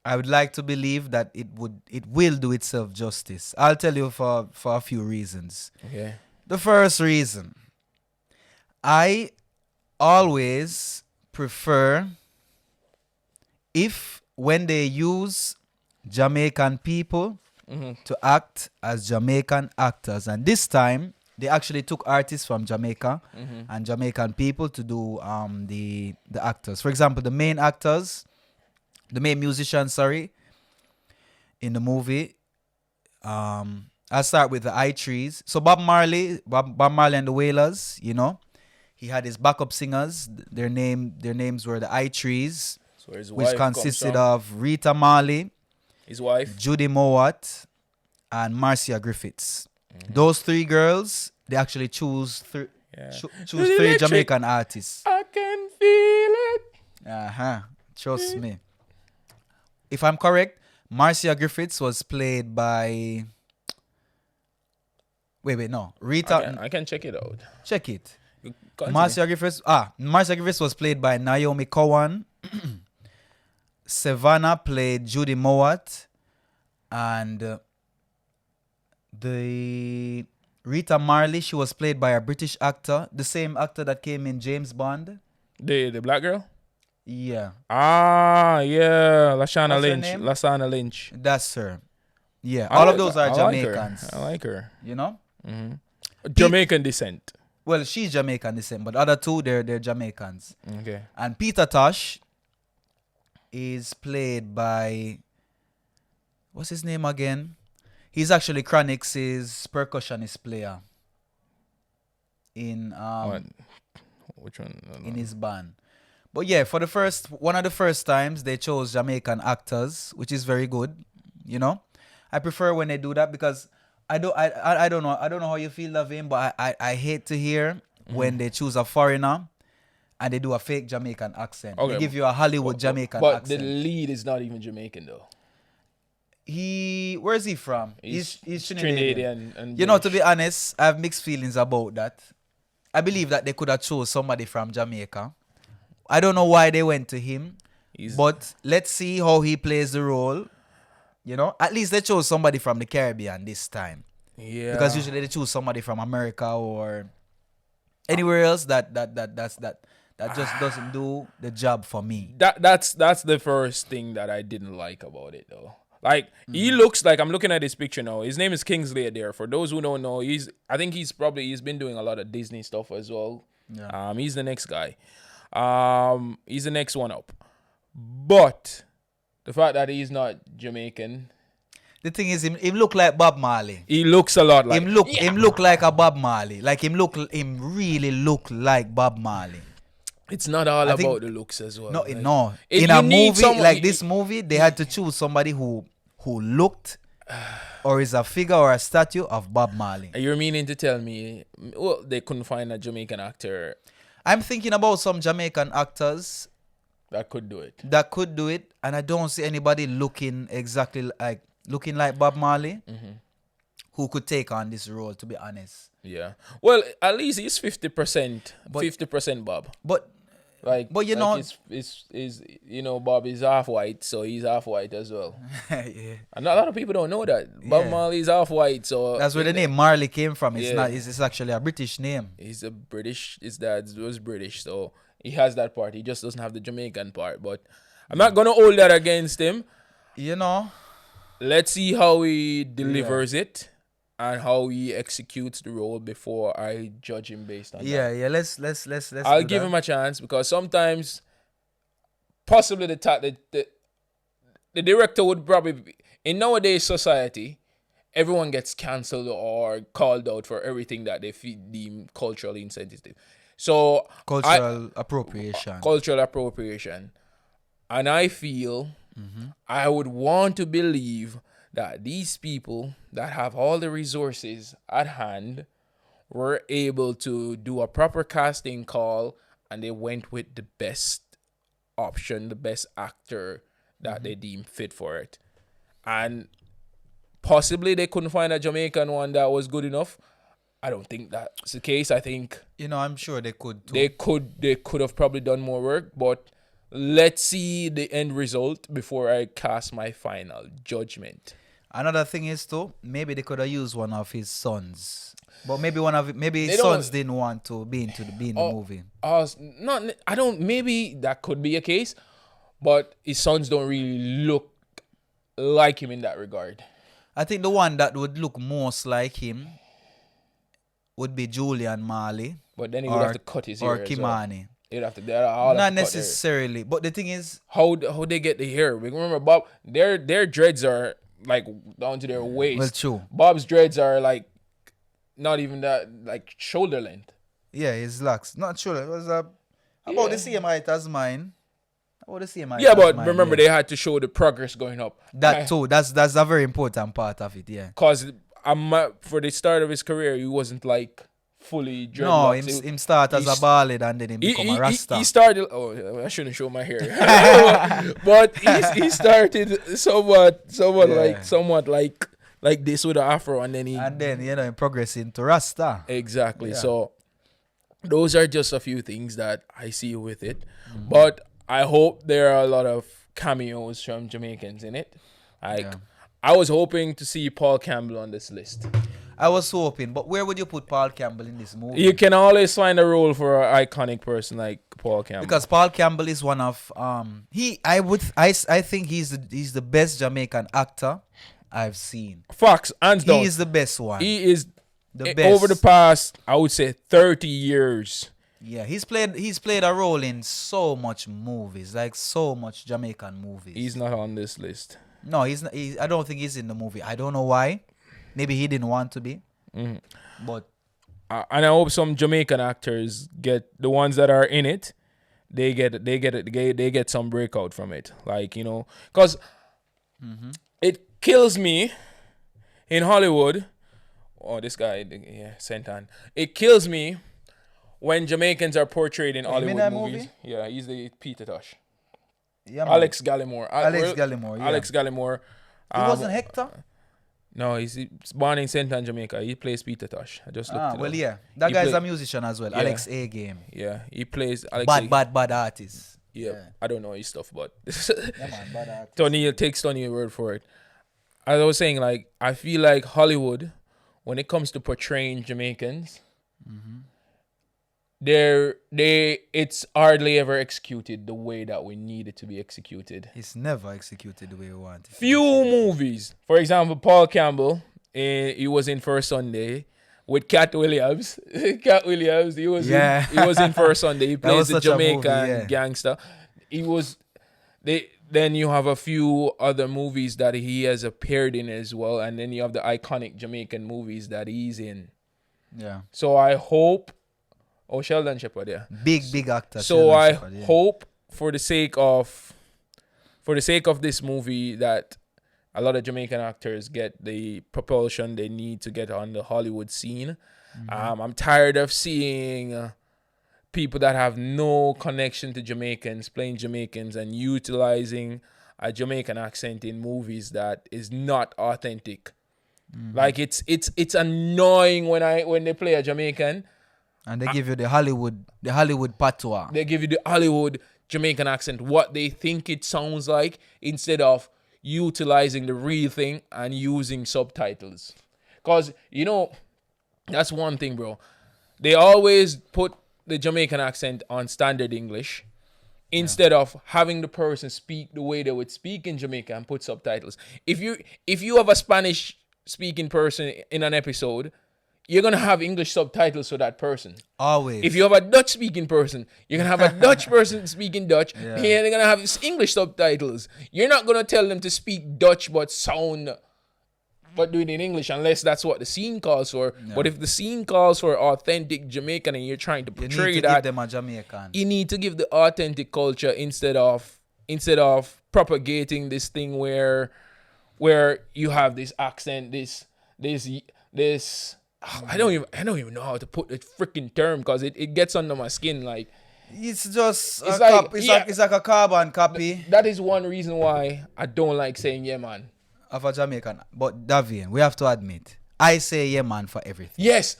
I would like to believe that it will do itself justice. I'll tell you for a few reasons. Okay. The first reason, I always prefer when they use Jamaican people to act as Jamaican actors. And this time, they actually took artists from Jamaica and Jamaican people to do the actors. For example, the main musicians, in the movie. I'll start with the I-Trees. So Bob Marley and the Wailers, he had his backup singers. Their names were the I-Trees, So his which wife consisted comes of Rita Marley, his wife. Judy Mowat, and Marcia Griffiths. Those three girls, they actually choose three Jamaican artists. I can feel it. Trust me. If I'm correct, Marcia Griffiths was played by. Wait, no. Rita. I can check it out. Check it. Continue. Marcia Griffiths was played by Naomi Cowan. Savannah played Judy Mowat, and the Rita Marley, she was played by a British actor, the same actor that came in James Bond. The black girl. Yeah. Yeah, Lashana What's her Lynch. name? Lasana Lynch. That's her. Yeah, all of those are Jamaicans. I like her. Jamaican descent. Well, she's Jamaican descent, but other two, they're Jamaicans. Okay. And Peter Tosh is played by, what's his name again? He's actually Chronix's percussionist player in Which one? in his band. But yeah, for one of the first times they chose Jamaican actors, which is very good. I prefer when they do that because I don't know how you feel, Lavin, but I hate to hear when they choose a foreigner and they do a fake Jamaican accent. Okay. They give you a Hollywood Jamaican but accent. the lead is not even Jamaican though. Where is he from? He's Trinidadian. And To be honest, I have mixed feelings about that. I believe that they could have chose somebody from Jamaica. I don't know why they went to him, but let's see how he plays the role. At least they chose somebody from the Caribbean this time. Yeah. Because usually they choose somebody from America or anywhere else that just doesn't do the job for me. That's the first thing that I didn't like about it though. Like he looks like, I'm looking at his picture now. His name is Kingsley Ben-Adir. For those who don't know, he's been doing a lot of Disney stuff as well. Yeah. He's the next guy. He's the next one up. But the fact that he's not Jamaican. The thing is, him look like Bob Marley. He looks a lot like him look like a Bob Marley. Like him really look like Bob Marley. It's not all about the looks as well. No. In a movie like this movie, they had to choose somebody who looked or is a figure or a statue of Bob Marley. You're meaning to tell me, well, they couldn't find a Jamaican actor I'm thinking about some Jamaican actors that could do it. And I don't see anybody looking like Bob Marley who could take on this role, to be honest. Yeah. Well, at least he's 50%. 50% Bob. But Bob is half white, so he's half white as well. Yeah. And a lot of people don't know that. Bob Marley is half white, so that's where the name Marley came from. It's actually a British name. He's a British. His dad was British, so he has that part. He just doesn't have the Jamaican part. But I'm not gonna hold that against him. Let's see how he delivers it and how he executes the role before I judge him based on that. Yeah. Let's. I'll give him a chance because sometimes, possibly the director would probably be, in nowadays society, everyone gets cancelled or called out for everything that they deem culturally insensitive. So cultural appropriation, and I feel I would want to believe that these people that have all the resources at hand were able to do a proper casting call and they went with the best option, the best actor that they deem fit for it. And possibly they couldn't find a Jamaican one that was good enough. I don't think that's the case. I think I'm sure they could too. They could have probably done more work, but let's see the end result before I cast my final judgment. Another thing is too, maybe they could have used one of his sons, but maybe his sons didn't want to be in the movie. Maybe that could be a case, but his sons don't really look like him in that regard. I think the one that would look most like him would be Julian Marley. But then he would have to cut his hair or Kimani. Well. He'd have to. Not necessarily, but the thing is, how they get the hair? Remember, Bob, their dreads are like down to their waist. Well, true. Bob's dreads are like not even that, like shoulder length. Yeah, his locks. Not sure. It was about the same height as mine. About the same height. Yeah, but remember they had to show the progress going up. That too. That's a very important part of it. Yeah. Cause for the start of his career, he wasn't like fully dreadlocks. No, him start as a ballad and then he become a Rasta. He started. Oh, I shouldn't show my hair. But he started somewhat like this with an afro, and then he progressing to Rasta. Exactly. Yeah. So those are just a few things that I see with it, but I hope there are a lot of cameos from Jamaicans in it. I was hoping to see Paul Campbell on this list. I was hoping, but where would you put Paul Campbell in this movie? You can always find a role for an iconic person like Paul Campbell. Because Paul Campbell is one of I think he's the best Jamaican actor I've seen. Facts, hands down. He is the best one. He is the best. Over the past, I would say 30 years. Yeah, he's played a role in so much movies, like so much Jamaican movies. He's not on this list. No, he's not. I don't think he's in the movie. I don't know why. Maybe he didn't want to be. But and I hope some Jamaican actors get the ones that are in it. They get some breakout from it, like because it kills me in Hollywood. Oh, this guy, Sentan. It kills me when Jamaicans are portrayed in Hollywood movies. Movie? Yeah, he's the Peter Tosh. Yeah, Alex Gallimore. Alex Gallimore. He wasn't Hector? No, he's born in Sentan, Jamaica. He plays Peter Tosh. I just looked it up. Yeah. That guy's a musician as well. Yeah. Alex A. Game. Yeah, he plays Alex Bad artist. Yeah. I don't know his stuff, but bad artist. Tony word for it. As I was saying, like, I feel like Hollywood, when it comes to portraying Jamaicans, it's hardly ever executed the way that we need it to be executed. It's never executed the way we want it. Few movies. For example, Paul Campbell, he was in First Sunday with Cat Williams. He was in First Sunday. He plays the Jamaican gangster. Then you have a few other movies that he has appeared in as well, and then you have the iconic Jamaican movies that he's in. Yeah. So I hope. Oh, Sheldon Shepherd, yeah. Big actor. So I hope for the sake of this movie that a lot of Jamaican actors get the propulsion they need to get on the Hollywood scene. I'm tired of seeing people that have no connection to Jamaicans playing Jamaicans and utilizing a Jamaican accent in movies that is not authentic. Like it's annoying when they play a Jamaican. And they give you the Hollywood patois. They give you the Hollywood Jamaican accent, what they think it sounds like, instead of utilizing the real thing and using subtitles. Because, that's one thing, bro. They always put the Jamaican accent on standard English instead of having the person speak the way they would speak in Jamaica and put subtitles. If you have a Spanish-speaking person in an episode, you're going to have English subtitles for that person. Always. If you have a Dutch-speaking person, you're going to have a Dutch person speaking Dutch. Yeah. And they're going to have English subtitles. You're not going to tell them to speak Dutch but do it in English unless that's what the scene calls for. Yeah. But if the scene calls for authentic Jamaican and you're trying to portray give them a Jamaican. You need to give the authentic culture instead of propagating this thing where you have this accent, this I don't even know how to put the freaking term because it gets under my skin. Like it's like a carbon copy. That is one reason why I don't like saying yeah man of a Jamaican. But Davian, we have to admit, I say yeah man for everything. Yes,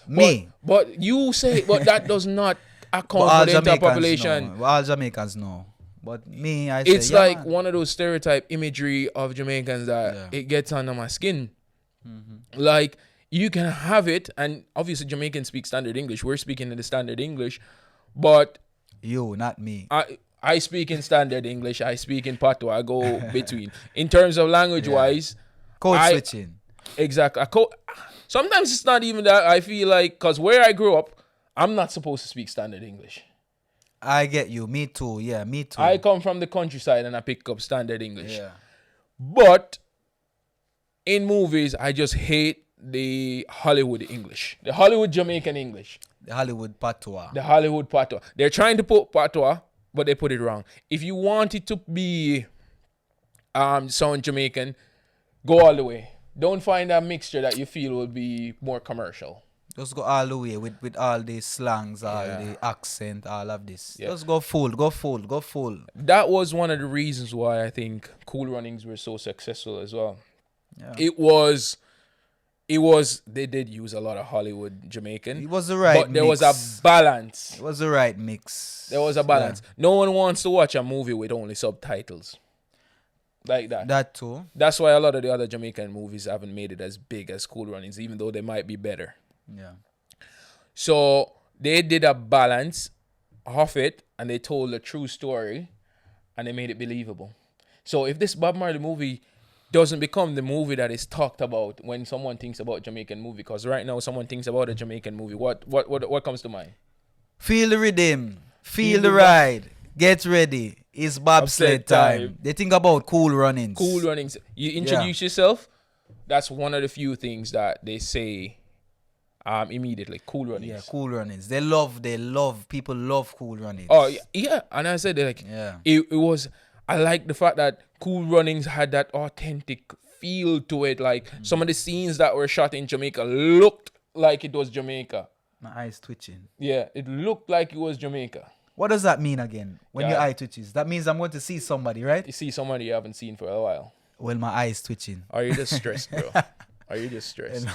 but you say, but that does not account for the entire population. All Jamaicans know. But me, I say it's yeah, like man. One of those stereotype imagery of Jamaicans that it gets under my skin. Like. You can have it, and obviously Jamaicans speak standard English. We're speaking in the standard English, but you, not me. I speak in standard English. I speak in patois. I go between. In terms of language wise, code switching. Exactly. Sometimes it's not even that. I feel like, because where I grew up, I'm not supposed to speak standard English. I get you. Me too. Yeah, me too. I come from the countryside and I pick up standard English. Yeah. But in movies, I just hate the Hollywood English, the Hollywood Jamaican English, The Hollywood patois. the Hollywood patois. They're trying to put patois, but they put it wrong. If you want it to be sound Jamaican, go all the way. Don't find a mixture that you feel will be more commercial. Just go all the way with all the slangs, all the accent, all of this. Yeah. Just go full. That was one of the reasons why I think Cool Runnings were so successful as well. Yeah. It was. They did use a lot of Hollywood Jamaican. It was the right but there mix. was a balance. It was the right mix. There was a balance. Yeah. No one wants to watch a movie with only subtitles. Like that. That too. That's why a lot of the other Jamaican movies haven't made it as big as Cool Runnings, even though they might be better. Yeah. So they did a balance of it, and they told a true story, and they made it believable. So if this Bob Marley movie doesn't become the movie that is talked about when someone thinks about Jamaican movie, because right now someone thinks about a Jamaican movie, what comes to mind? Feel the rhythm, feel the ride, get ready. It's bobsled time. They think about Cool Runnings. Cool Runnings. You introduce yourself. That's one of the few things that they say immediately. Cool Runnings. Yeah, Cool Runnings. People love Cool Runnings. Oh, yeah. And I said, like, it was, I like the fact that Cool Runnings had that authentic feel to it. Like, some of the scenes that were shot in Jamaica looked like it was Jamaica. My eyes twitching. Yeah, it looked like it was Jamaica. What does that mean again? When your eye twitches? That means I'm going to see somebody, right? You see somebody you haven't seen for a while. Well, my eye is twitching. Are you just stressed, bro? Are you just stressed?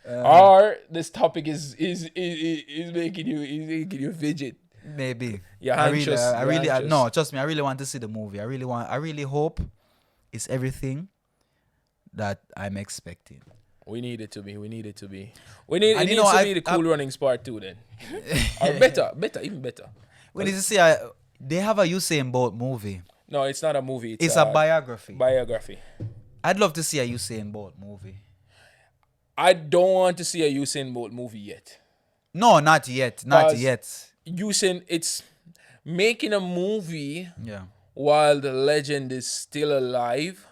Or this topic is making you fidget. Maybe. You're anxious. No, trust me. I really want to see the movie. I really hope it's everything that I'm expecting. We need it to be. We need to be the Cool Runnings part 2 then. Or even better. We need to see. They have a Usain Bolt movie. No, it's not a movie. It's a biography. Biography. I'd love to see a Usain Bolt movie. I don't want to see a Usain Bolt movie yet. No, not yet. Not yet. Usain, it's making a movie while the legend is still alive.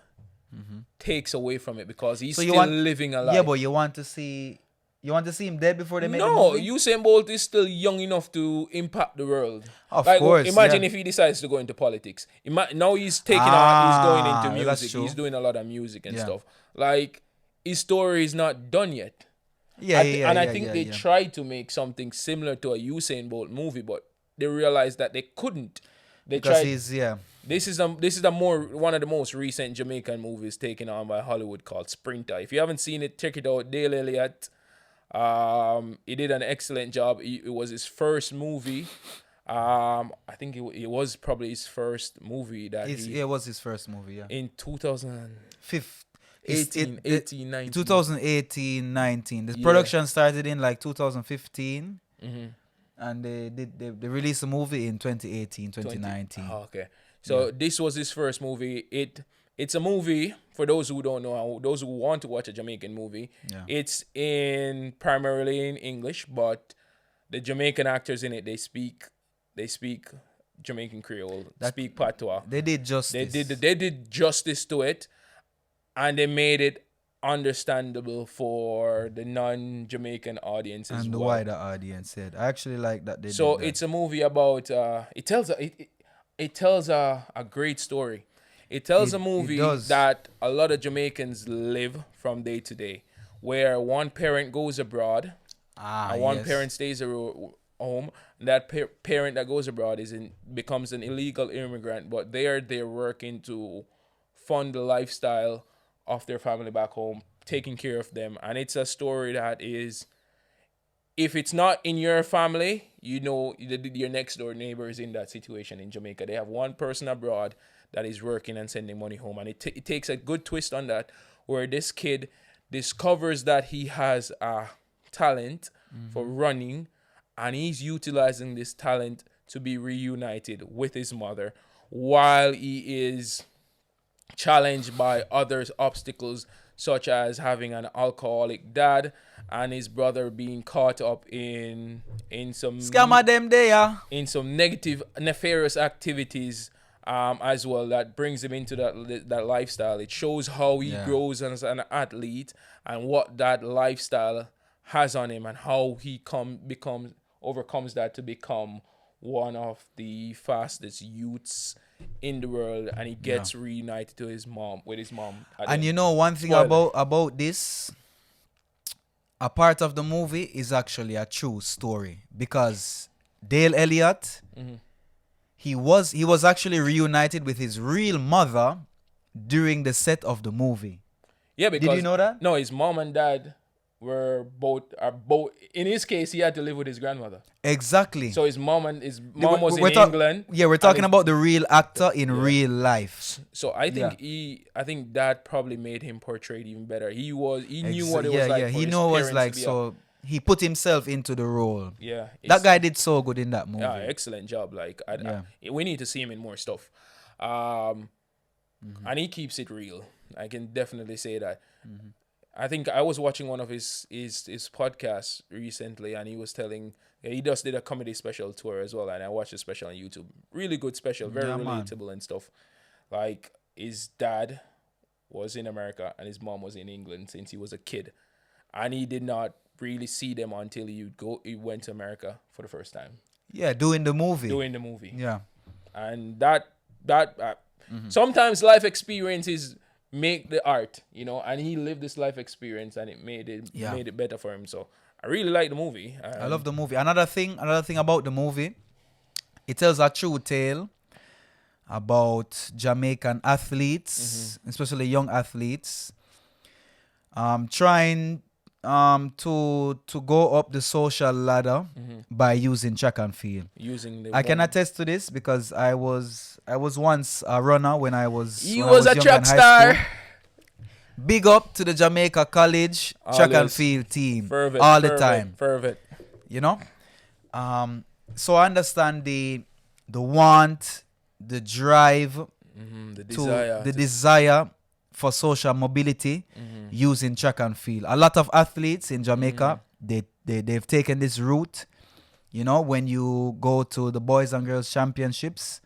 Takes away from it because he's still living a life. Yeah, but you want to see him dead before they make the movie? No, Usain Bolt is still young enough to impact the world. Of course. Imagine if he decides to go into politics. Now he's taking on, he's going into music. He's doing a lot of music and stuff. Like, his story is not done yet. I think they tried to make something similar to a Usain Bolt movie, but they realized that they couldn't. This is one of the most recent Jamaican movies taken on by Hollywood called Sprinter. If you haven't seen it, check it out. Dale Elliot. He did an excellent job. It was his first movie. I think it was probably his first movie it was his first movie, yeah. In 2018, 19. 2018, 19. The production started in like 2015. And they released a movie in 2018, 2019. Okay. So this was his first movie. It's a movie, for those who don't know, those who want to watch a Jamaican movie. Yeah. It's primarily in English, but the Jamaican actors in it, they speak Jamaican Creole, speak patois. They did justice. They did justice to it, and they made it understandable for the non-Jamaican audience as well. And the wider audience, I actually like that. It's a movie about it tells a great story. It tells a movie that a lot of Jamaicans live from day to day, where one parent goes abroad and one parent stays home. And that parent that goes abroad becomes an illegal immigrant, but they're working to fund the lifestyle of their family back home, taking care of them. And it's a story that is, if it's not in your family, your next door neighbor is in that situation in Jamaica. They have one person abroad that is working and sending money home. And it takes a good twist on that, where this kid discovers that he has a talent for running, and he's utilizing this talent to be reunited with his mother while he is challenged by others' obstacles, such as having an alcoholic dad and his brother being caught up in Scammer them there. in some negative, nefarious activities, as well, that brings him into that lifestyle. It shows how he Yeah. grows as an athlete and what that lifestyle has on him, and how he becomes overcomes that to become one of the fastest youths in the world, and he gets reunited to his mom with his mom. And you know one thing Spoiler. about this, a part of the movie is actually a true story, because Dale Elliot, he was actually reunited with his real mother during the set of the movie. Yeah, because you know that? No, his mom and dad are both. In his case, he had to live with his grandmother. Exactly. So his mom was in We're ta- England. Yeah, we're and talking his- about the real actor in real life. So I think Yeah. I think that probably made him portray it even better. He knew Exa- what it yeah, was like. yeah. For He his knew it was parents like, to be so he put himself into the role. yeah, That guy did so good in that movie. Yeah, excellent job. Like, we need to see him in more stuff. And he keeps it real. I can definitely say that. I think I was watching one of his podcasts recently, and he was telling he just did a comedy special tour as well, and I watched the special on YouTube. Really good special, very Yeah, man. relatable and stuff. Like, his dad was in America and his mom was in England since he was a kid, and he did not really see them until he went to America for the first time Yeah, doing the movie. doing the movie. Yeah. And that sometimes life experiences make the art, and he lived this life experience, and it made it better for him. So I really like the movie. I love the movie. Another thing about the movie, it tells a true tale about Jamaican athletes, especially young athletes, trying to go up the social ladder by using track and field. I can attest to this because I was once a runner when I was He when I was a young track in high star. school. Big up to the Jamaica College track and Always. field team Fervent, all the fervent, time. fervent. You know, so I understand the want, the drive, the desire for social mobility using track and field. A lot of athletes in Jamaica, they've taken this route. You know, when you go to the Boys and Girls Championships,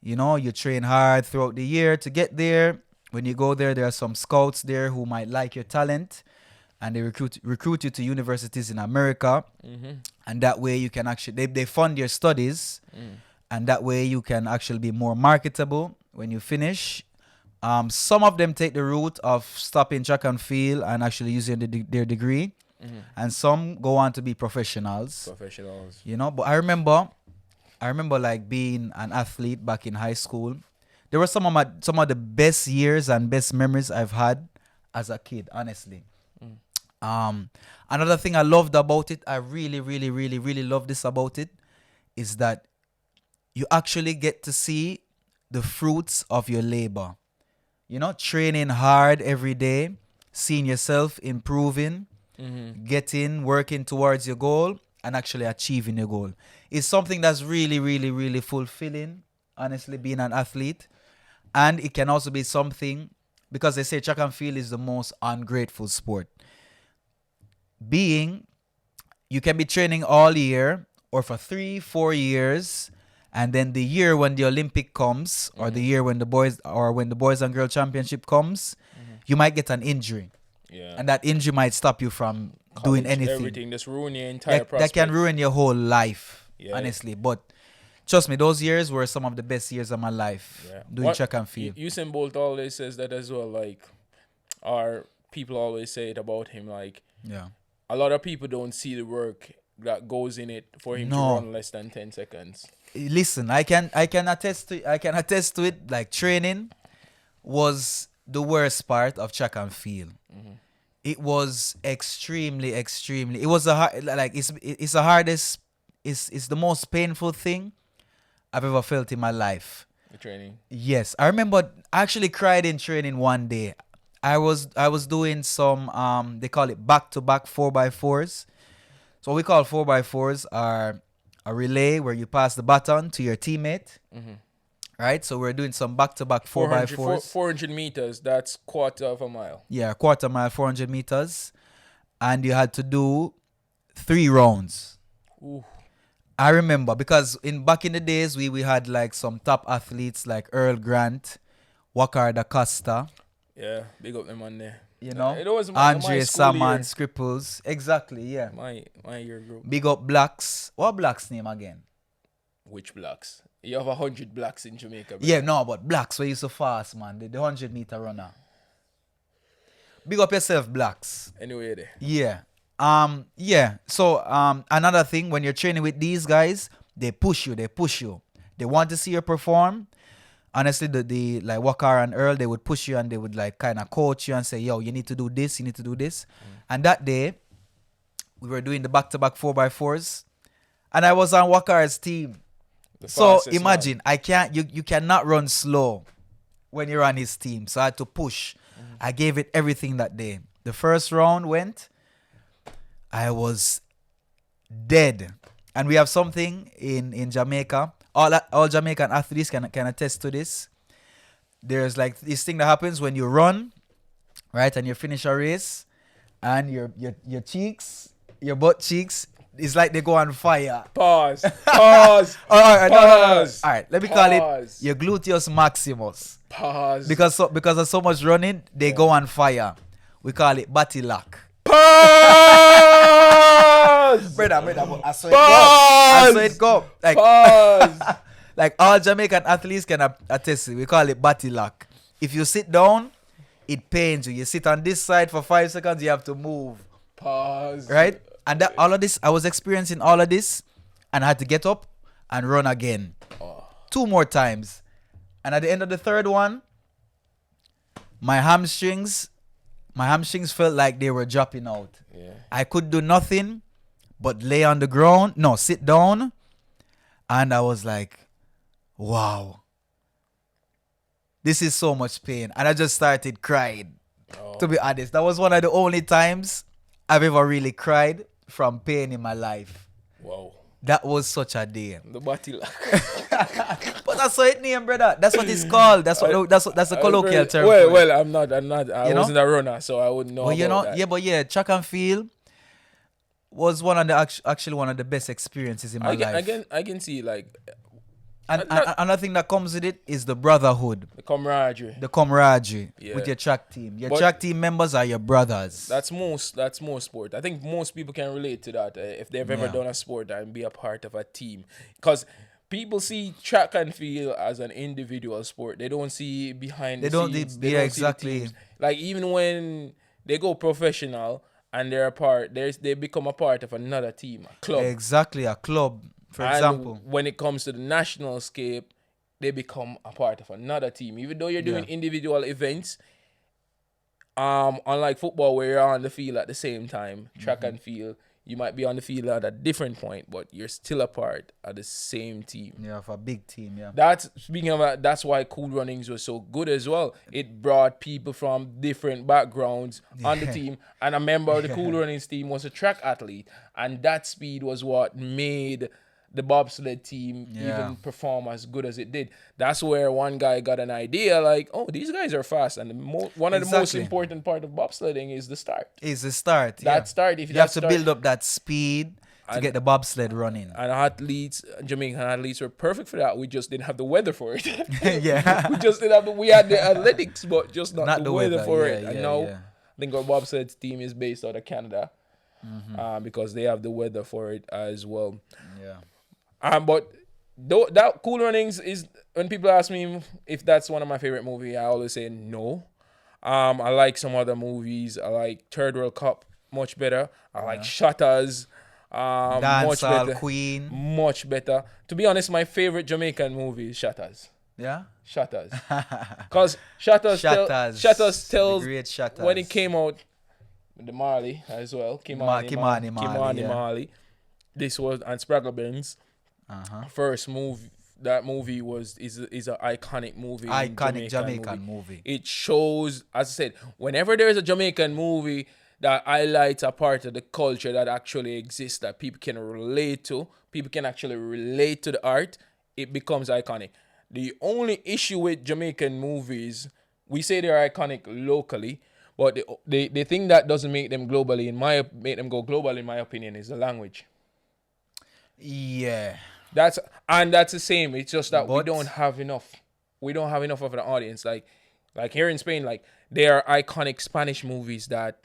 you train hard throughout the year to get there. When you go there are some scouts there who might like your talent, and they recruit you to universities in America. And that way you can actually, they fund your studies, and that way you can actually be more marketable when you finish. Some of them take the route of stopping track and field and actually using their degree, and some go on to be professionals. But I remember like being an athlete back in high school. There were some of the best years and best memories I've had as a kid, honestly. Another thing I loved about it, I really, really, really, really love this about it, is that you actually get to see the fruits of your labor. Training hard every day, seeing yourself improving, working towards your goal, and actually achieving your goal. It's something that's really, really, really fulfilling, honestly, being an athlete. And it can also be something, because they say track and field is the most ungrateful sport. You can be training all year or for 3-4 years, and then the year when the Olympic comes, or the year when the boys and girl championship comes, you might get an injury. Yeah. And that injury might stop you from doing anything. Everything, just ruin your entire prospect. That can ruin your whole life, honestly. But trust me, those years were some of the best years of my life, doing track and field. Usain Bolt always says that as well, like, or people always say it about him, like, a lot of people don't see the work that goes in it for him to run less than 10 seconds. Listen, I can attest to it. Like, training was the worst part of track and field. It was extremely. It was it's the hardest. It's the most painful thing I've ever felt in my life. The training. Yes, I remember I actually cried in training one day. I was doing some they call it back-to-back 4x4s. So what we call 4x4s are a relay where you pass the baton to your teammate, right? So we're doing some back-to-back 4x4s. 400 meters, that's quarter of a mile. Yeah, quarter mile, 400 meters. And you had to do 3 rounds. Ooh. I remember because back in the days, we had like some top athletes like Earl Grant, Wakar Da Costa. Yeah, big up them on there. You know, It was my Andre school Saman, year. Scripples. Exactly, yeah. My year group. Big up Blacks. What Blacks name again? Which blacks? You have 100 blacks in Jamaica, bro. Yeah, no, but Blacks were you so fast, man. The 100-meter runner. Big up yourself, Blacks. Anyway, there. Yeah. Yeah. So another thing, when you're training with these guys, they push you. They want to see you perform. Honestly, the like Wakar and Earl, they would push you and they would like kind of coach you and say, yo, you need to do this, you need to do this. And that day, we were doing the back-to-back 4x4s. And I was on Wakar's team. So imagine, you cannot run slow when you're on his team. So I had to push. I gave it everything that day. The first round went, I was dead. And we have something in Jamaica. All Jamaican athletes can attest to this. There's like this thing that happens when you run, right, and you finish a race, and your cheeks, your butt cheeks, it's like they go on fire. Pause. Pause. All right, Pause. No. All right, let me call it Pause. your gluteus maximus. Pause. Because of so much running, they go on fire. We call it batty lock. Pause. Brother, I saw it go. Like, Pause. like all Jamaican athletes can attest. We call it batty lock. If you sit down, it pains you. You sit on this side for 5 seconds, you have to move. Pause. Right? And that all of this, I was experiencing all of this, and I had to get up and run again. 2 more times. And at the end of the third one, my hamstrings felt like they were dropping out. Yeah. I could do nothing but lay on the ground. No, sit down. And I was like, wow. This is so much pain. And I just started crying. To be honest, that was one of the only times I've ever really cried from pain in my life. Wow. That was such a day. The body lock. But that's what it name, brother. That's what it's called. That's the colloquial term. Well, I'm not. I wasn't a runner, so I wouldn't know. Well, that. Yeah, track and field was one of the actually one of the best experiences in my life. I can see like. And another thing that comes with it is the brotherhood. The camaraderie. Yeah. With your track team. Track team members are your brothers. That's most sport. I think most people can relate to that if they've ever done a sport and be a part of a team. Because people see track and field as an individual sport. They don't see behind the scenes. They don't exactly. See the like even when they go professional and they become a part of another team, a club. Exactly, a club. For example, when it comes to the national scape, they become a part of another team. Even though you're doing individual events, unlike football where you're on the field at the same time, track and field, you might be on the field at a different point, but you're still a part of the same team. Yeah, of a big team, yeah. That's why Cool Runnings was so good as well. It brought people from different backgrounds on the team, and a member of the Cool Runnings team was a track athlete, and that speed was what made the bobsled team even perform as good as it did. That's where one guy got an idea like, oh, these guys are fast. And one of the most important part of bobsledding is the start. That start. If you have to build up that speed to get the bobsled running. And Jamaican athletes were perfect for that. We just didn't have the weather for it. Yeah. We just didn't have we had the athletics, but just not the weather for it. And now I think our bobsled team is based out of Canada because they have the weather for it as well. Yeah. But that Cool Runnings is, when people ask me if that's one of my favorite movies, I always say no. I like some other movies. I like Third World Cup much better. I like Shutters much better. Queen. Much better. To be honest, my favorite Jamaican movie is Shutters. Yeah? Shutters. Because Shutters tells great Shutters. When it came out, the Marley as well. Kimani Marley. This was, and Spraggle Benz. First movie. That movie is an iconic movie. Iconic Jamaican movie. It shows, as I said, whenever there is a Jamaican movie that highlights a part of the culture that actually exists, that people can relate to, people can actually relate to the art, it becomes iconic. The only issue with Jamaican movies, we say they're iconic locally, but the thing that doesn't make them globally, make them go global, in my opinion, is the language. Yeah. That's the same. It's just that we But- don't have enough. We don't have enough of an audience. Like here in Spain, like there are iconic Spanish movies that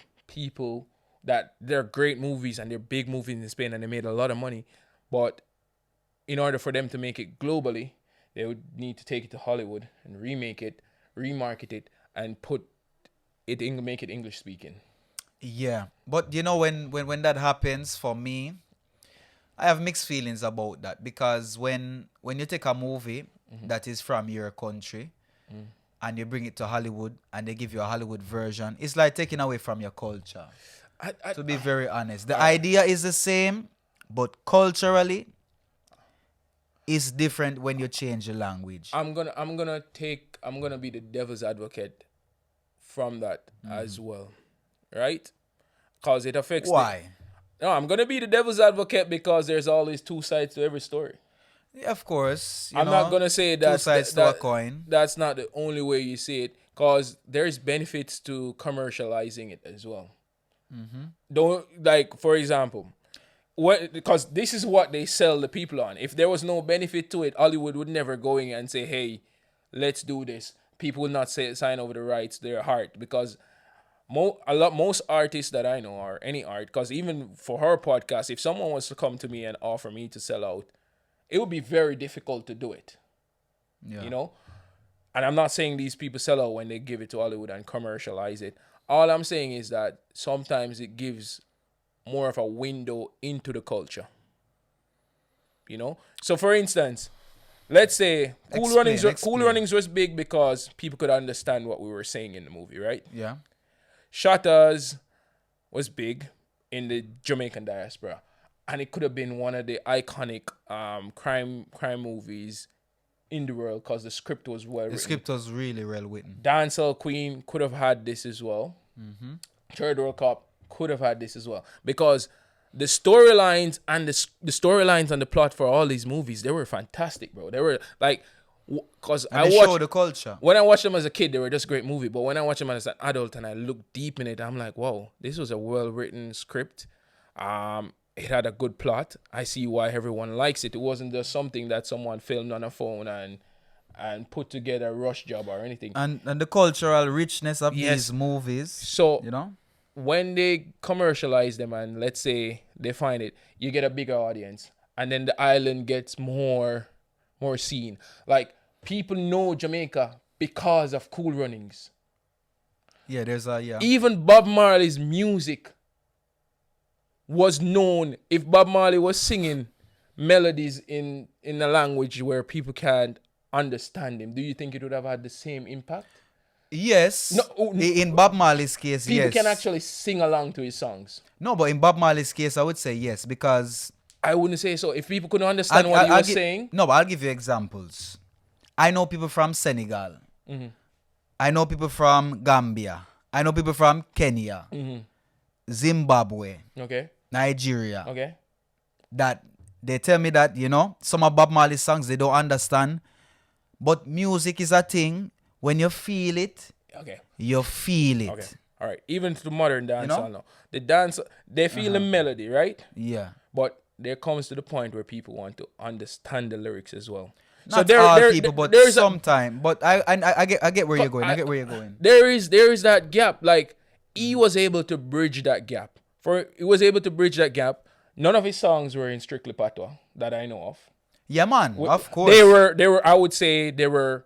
they're great movies and they're big movies in Spain and they made a lot of money. But in order for them to make it globally, they would need to take it to Hollywood and remake it, remarket it, and make it English speaking. Yeah. But you know, when that happens, for me, I have mixed feelings about that, because when you take a movie that is from your country and you bring it to Hollywood and they give you a Hollywood version, it's like taking away from your culture. To be very honest, the idea is the same, but culturally, it's different when you change the language. I'm gonna be the devil's advocate from that as well, right? Because it affects. Why? No, I'm gonna be the devil's advocate because there's always two sides to every story. Yeah, of course. I'm not gonna say two sides to a coin. That's not the only way you see it, because there's benefits to commercializing it as well. Don't, like, for example, because this is what they sell the people on. If there was no benefit to it, Hollywood would never go in and say, "Hey, let's do this." People would not sign over the rights to their heart, because most artists that I know, or any art, because even for her podcast, if someone was to come to me and offer me to sell out, it would be very difficult to do it. Yeah. You know? And I'm not saying these people sell out when they give it to Hollywood and commercialize it. All I'm saying is that sometimes it gives more of a window into the culture. You know? So for instance, let's say Cool Runnings was big because people could understand what we were saying in the movie, right? Yeah. Shutters was big in the Jamaican diaspora, and it could have been one of the iconic crime movies in the world because the script was well written. The script was really well written. Dancehall Queen could have had this as well. Third World Cup could have had this as well, because the storylines and the storylines and the plot for all these movies, they were fantastic, bro. They were like, because I watched the culture. When I watched them as a kid, they were just great movie. But when I watch them as an adult and I look deep in it, I'm like, whoa, this was a well-written script. It had a good plot. I see why everyone likes it. It wasn't just something that someone filmed on a phone and put together a rush job or anything. And the cultural richness of these movies. So, you know, when they commercialize them and let's say they find it, you get a bigger audience. And then the island gets more seen. Like, people know Jamaica because of Cool Runnings. Yeah, Even Bob Marley's music was known. If Bob Marley was singing melodies in a language where people can't understand him, do you think it would have had the same impact? Yes. No, in Bob Marley's case, people yes. can actually sing along to his songs. No, but in Bob Marley's case, I would say yes, because I wouldn't say so. If people couldn't understand what he was saying. No, but I'll give you examples. I know people from Senegal. I know people from Gambia. I know people from Kenya. Zimbabwe. Okay. Nigeria. Okay. That they tell me that, you know, some of Bob Marley's songs they don't understand. But music is a thing. When you feel it, you feel it. Okay. All right. Even to the modern dance, You know? now. The dance, they feel the melody, right? Yeah. But there comes to the point where people want to understand the lyrics as well. Not all people, but sometimes. But I get where you're going. I get where you're going. There is that gap. Like, he was able to bridge that gap. None of his songs were in strictly patois that I know of. Yeah, man. Of course. They were. I would say they were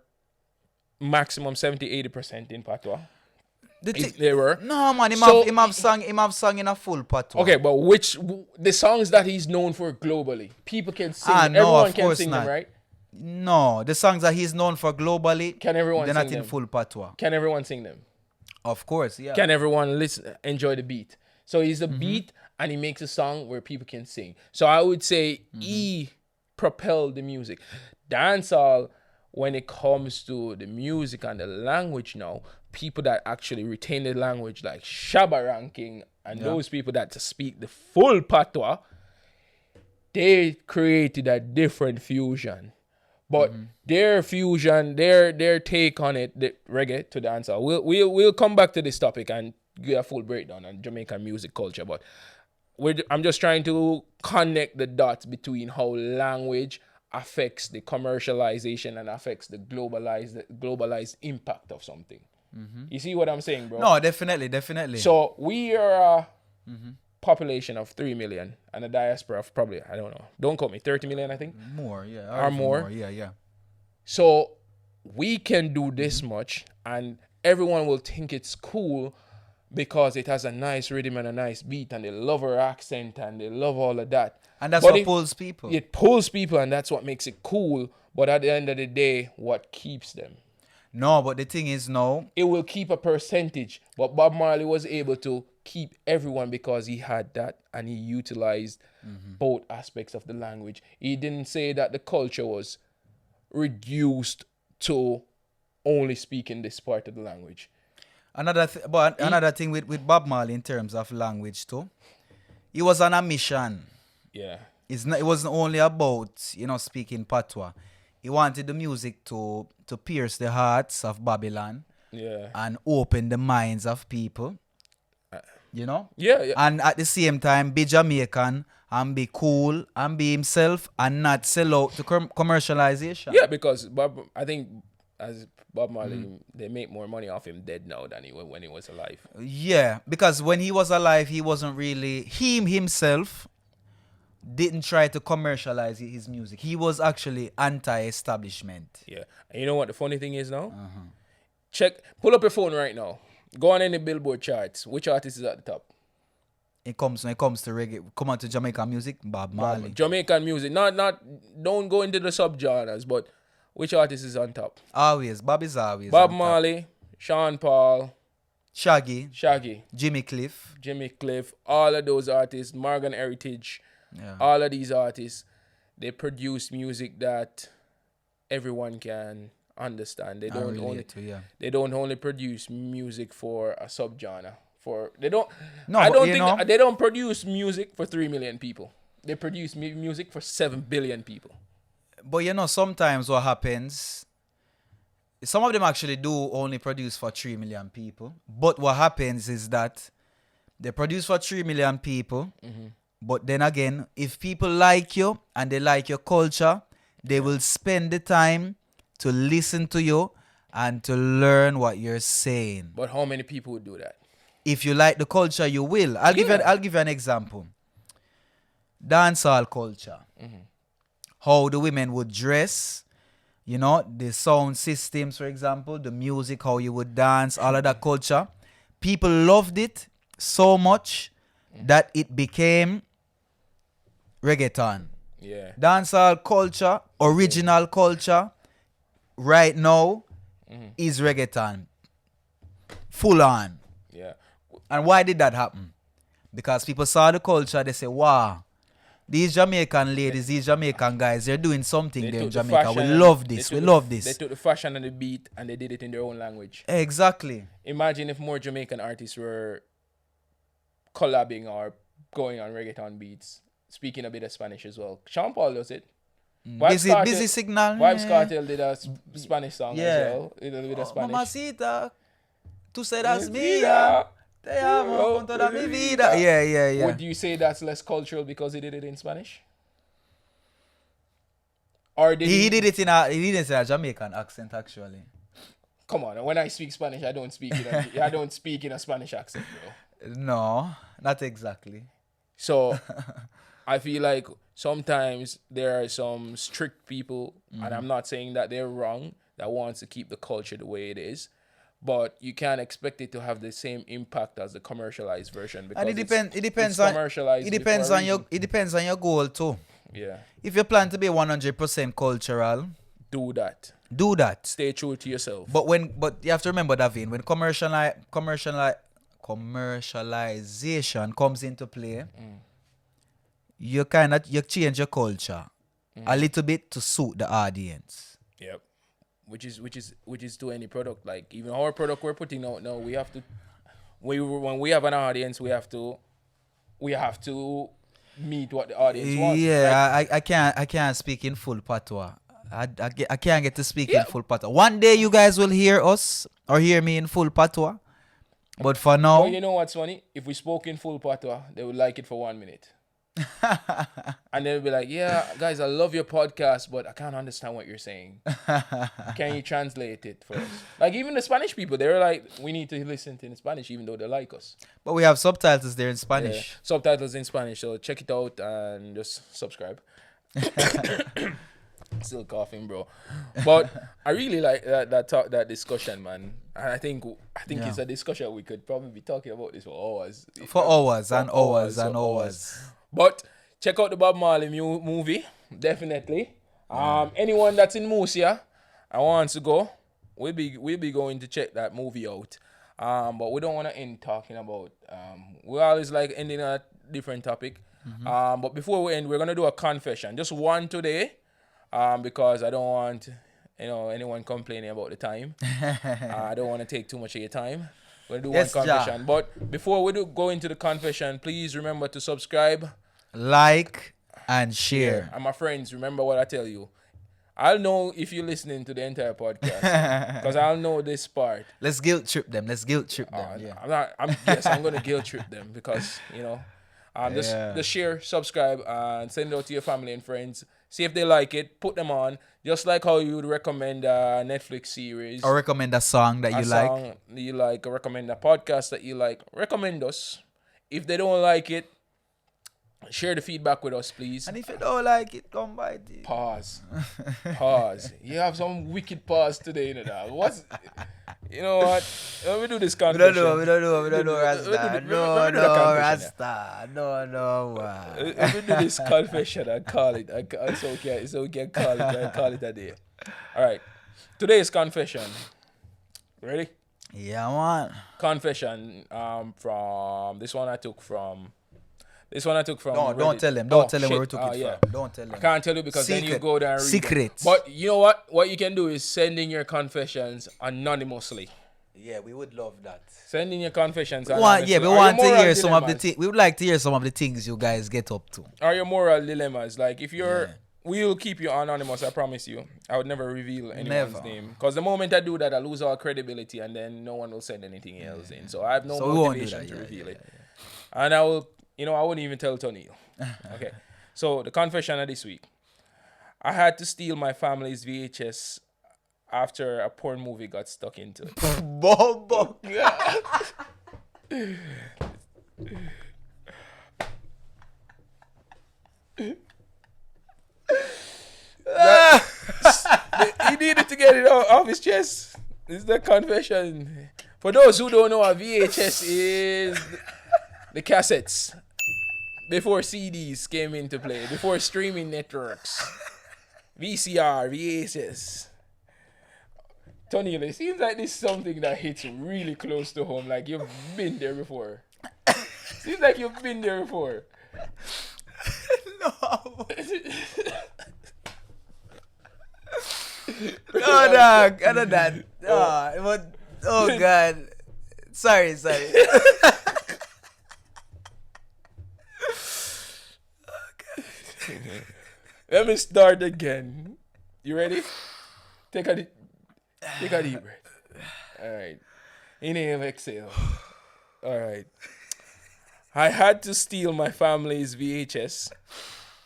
maximum 70-80% in patois. They were. No, man. Him have sung in a full patois. Okay, but the songs that he's known for globally, people can sing. No, everyone can sing them, right? No, the songs that he's known for globally, they're not in full patois. Can everyone sing them? Of course, yeah. Can everyone enjoy the beat? So he's a beat and he makes a song where people can sing. So I would say he propelled the music. Dancehall, when it comes to the music and the language now, people that actually retain the language like Shabba Ranking and those people that speak the full patois, they created a different fusion. But their fusion, their take on it, the reggae to dancehall. We'll come back to this topic and give a full breakdown on Jamaican music culture. But I'm just trying to connect the dots between how language affects the commercialization and affects the globalized impact of something. You see what I'm saying, bro? No, definitely. So we are a population of 3 million and a diaspora of probably, I don't know, don't quote me, 30 million, I think. More, yeah. Or more. Yeah. So we can do this much and everyone will think it's cool because it has a nice rhythm and a nice beat and they love her accent and they love all of that. And that's what pulls people. It pulls people and that's what makes it cool. But at the end of the day, what keeps them? No, but the thing is, no. It will keep a percentage. But Bob Marley was able to keep everyone because he had that and he utilized both aspects of the language. He didn't say that the culture was reduced to only speaking this part of the language. Another thing with Bob Marley in terms of language too, he was on a mission. Yeah. It wasn't only about, speaking patois. He wanted the music to pierce the hearts of Babylon. Yeah. And open the minds of people. Yeah. And at the same time, be Jamaican and be cool and be himself and not sell out to commercialization. Yeah, because I think as Bob Marley, they make more money off him dead now than when he was alive. Yeah, because when he was alive, he wasn't really himself. Didn't try to commercialize his music. He was actually anti-establishment. Yeah. And you know what the funny thing is now? Pull up your phone right now. Go on any Billboard charts. Which artist is at the top? When it comes to reggae, come on to Jamaican music, Bob Marley. Jamaican music. Don't go into the subgenres, but which artist is on top? Always. Bob is always Bob on Marley, top. Sean Paul, Shaggy, Jimmy Cliff, all of those artists, Morgan Heritage, all of these artists, they produce music that everyone can understand. They don't only produce music for a subgenre. They don't produce music for 3 million people. They produce music for 7 billion people. But sometimes what happens, some of them actually do only produce for 3 million people. But what happens is that they produce for 3 million people. But then again, if people like you and they like your culture, they will spend the time to listen to you and to learn what you're saying. But how many people would do that? If you like the culture, you will. I'll give you an example. Dancehall culture. How the women would dress, the sound systems, for example, the music, how you would dance, all of that culture. People loved it so much that it became reggaeton. Yeah. Dancehall culture, original culture, right now is reggaeton. Full on. Yeah. And why did that happen? Because people saw the culture, they say, wow, these Jamaican ladies, these Jamaican guys, they're doing something there in Jamaica. We love this. We love this. They took the fashion and the beat and they did it in their own language. Exactly. Imagine if more Jamaican artists were collabing or going on reggaeton beats, speaking a bit of Spanish as well. Sean Paul does it. Busy Signal. Vibes Cartel did a Spanish song as well. With a Spanish. Mamacita, tú serás mía. Te amo con toda mi vida. Yeah. Would you say that's less cultural because he did it in Spanish? Or he did it in a Jamaican accent actually. Come on, when I speak Spanish, I don't speak in a Spanish accent, bro. No, not exactly. So I feel like sometimes there are some strict people, and I'm not saying that they're wrong, that wants to keep the culture the way it is. But you can't expect it to have the same impact as the commercialized version because and it depends on your goal too. Yeah. If you plan to be 100% cultural, do that. Stay true to yourself. But you have to remember, Davin, when commercialization comes into play, you change your culture a little bit to suit the audience. Yep. Which is to any product. Like even our product we're putting out now, we have to when we have an audience, we have to meet what the audience wants. Yeah, right? I can't speak in full patois. I can't get to speak in full patois. One day you guys will hear us or hear me in full patois. But for now, Well, you know what's funny? If we spoke in full patois, they would like it for 1 minute. And they'll be like, yeah, guys, I love your podcast, but I can't understand what you're saying. Can you translate it for us? Like, even the Spanish people, they're like, we need to listen to it in Spanish, even though they like us. but we have subtitles there in Spanish. Yeah, subtitles in Spanish, so check it out and just subscribe. Still coughing, bro. But I really like that discussion, man. And I think it's a discussion we could probably be talking about this for hours. But check out the Bob Marley movie, definitely. Anyone that's in Murcia and wants to go, we'll be going to check that movie out. But we don't want to end talking about. We always like ending on a different topic. But before we end, we're gonna do a confession, just one today. Because I don't want, anyone complaining about the time. I don't want to take too much of your time. We're gonna do one confession. But before we go into the confession, please remember to subscribe, like, and share. And my friends, remember what I tell you. I'll know if you're listening to the entire podcast because I'll know this part. Let's guilt trip them. I'm gonna guilt trip them because just share, subscribe, and send it out to your family and friends. See if they like it. Put them on. Just like how you would recommend a Netflix series. Or recommend a song that you like. Or recommend a podcast that you like. Recommend us. If they don't like it, share the feedback with us, please. And if you don't like it, come by it. Pause. You have some wicked pause today, What's... You know what? Let me do this confession. We don't know, Rasta. Rasta. Let me do this confession and call it. It's okay. Call it a day. All right. Today's confession. Ready? Yeah, man. Confession. From this one I took from. Don't tell them. Don't tell them where we took it from. Don't tell them. I can't tell you because then you go there and read Secret. Them. But you know what? What you can do is send in your confessions anonymously. Yeah, we would love that. Send in your confessions. We want to hear some of the things. We would like to hear some of the things you guys get up to. Or your moral dilemmas. Like if you're, we will keep you anonymous. I promise you. I would never reveal anyone's name because the moment I do that, I lose all credibility, and then no one will send anything else in. So I have no motivation to reveal it. And I will. I wouldn't even tell Tony. Okay. So the confession of this week. I had to steal my family's VHS after a porn movie got stuck into it. Bobo. He needed to get it off his chest. This is the confession. For those who don't know what VHS is, the cassettes. Before CDs came into play, before streaming networks, VCR, VHS. Tony, it seems like this is something that hits really close to home, like you've been there before. Seems like you've been there before. No. No, dog. I don't that. Oh, God. Sorry. Let me start again. You ready? Take a deep breath. All right. Inhale, exhale. All right. I had to steal my family's VHS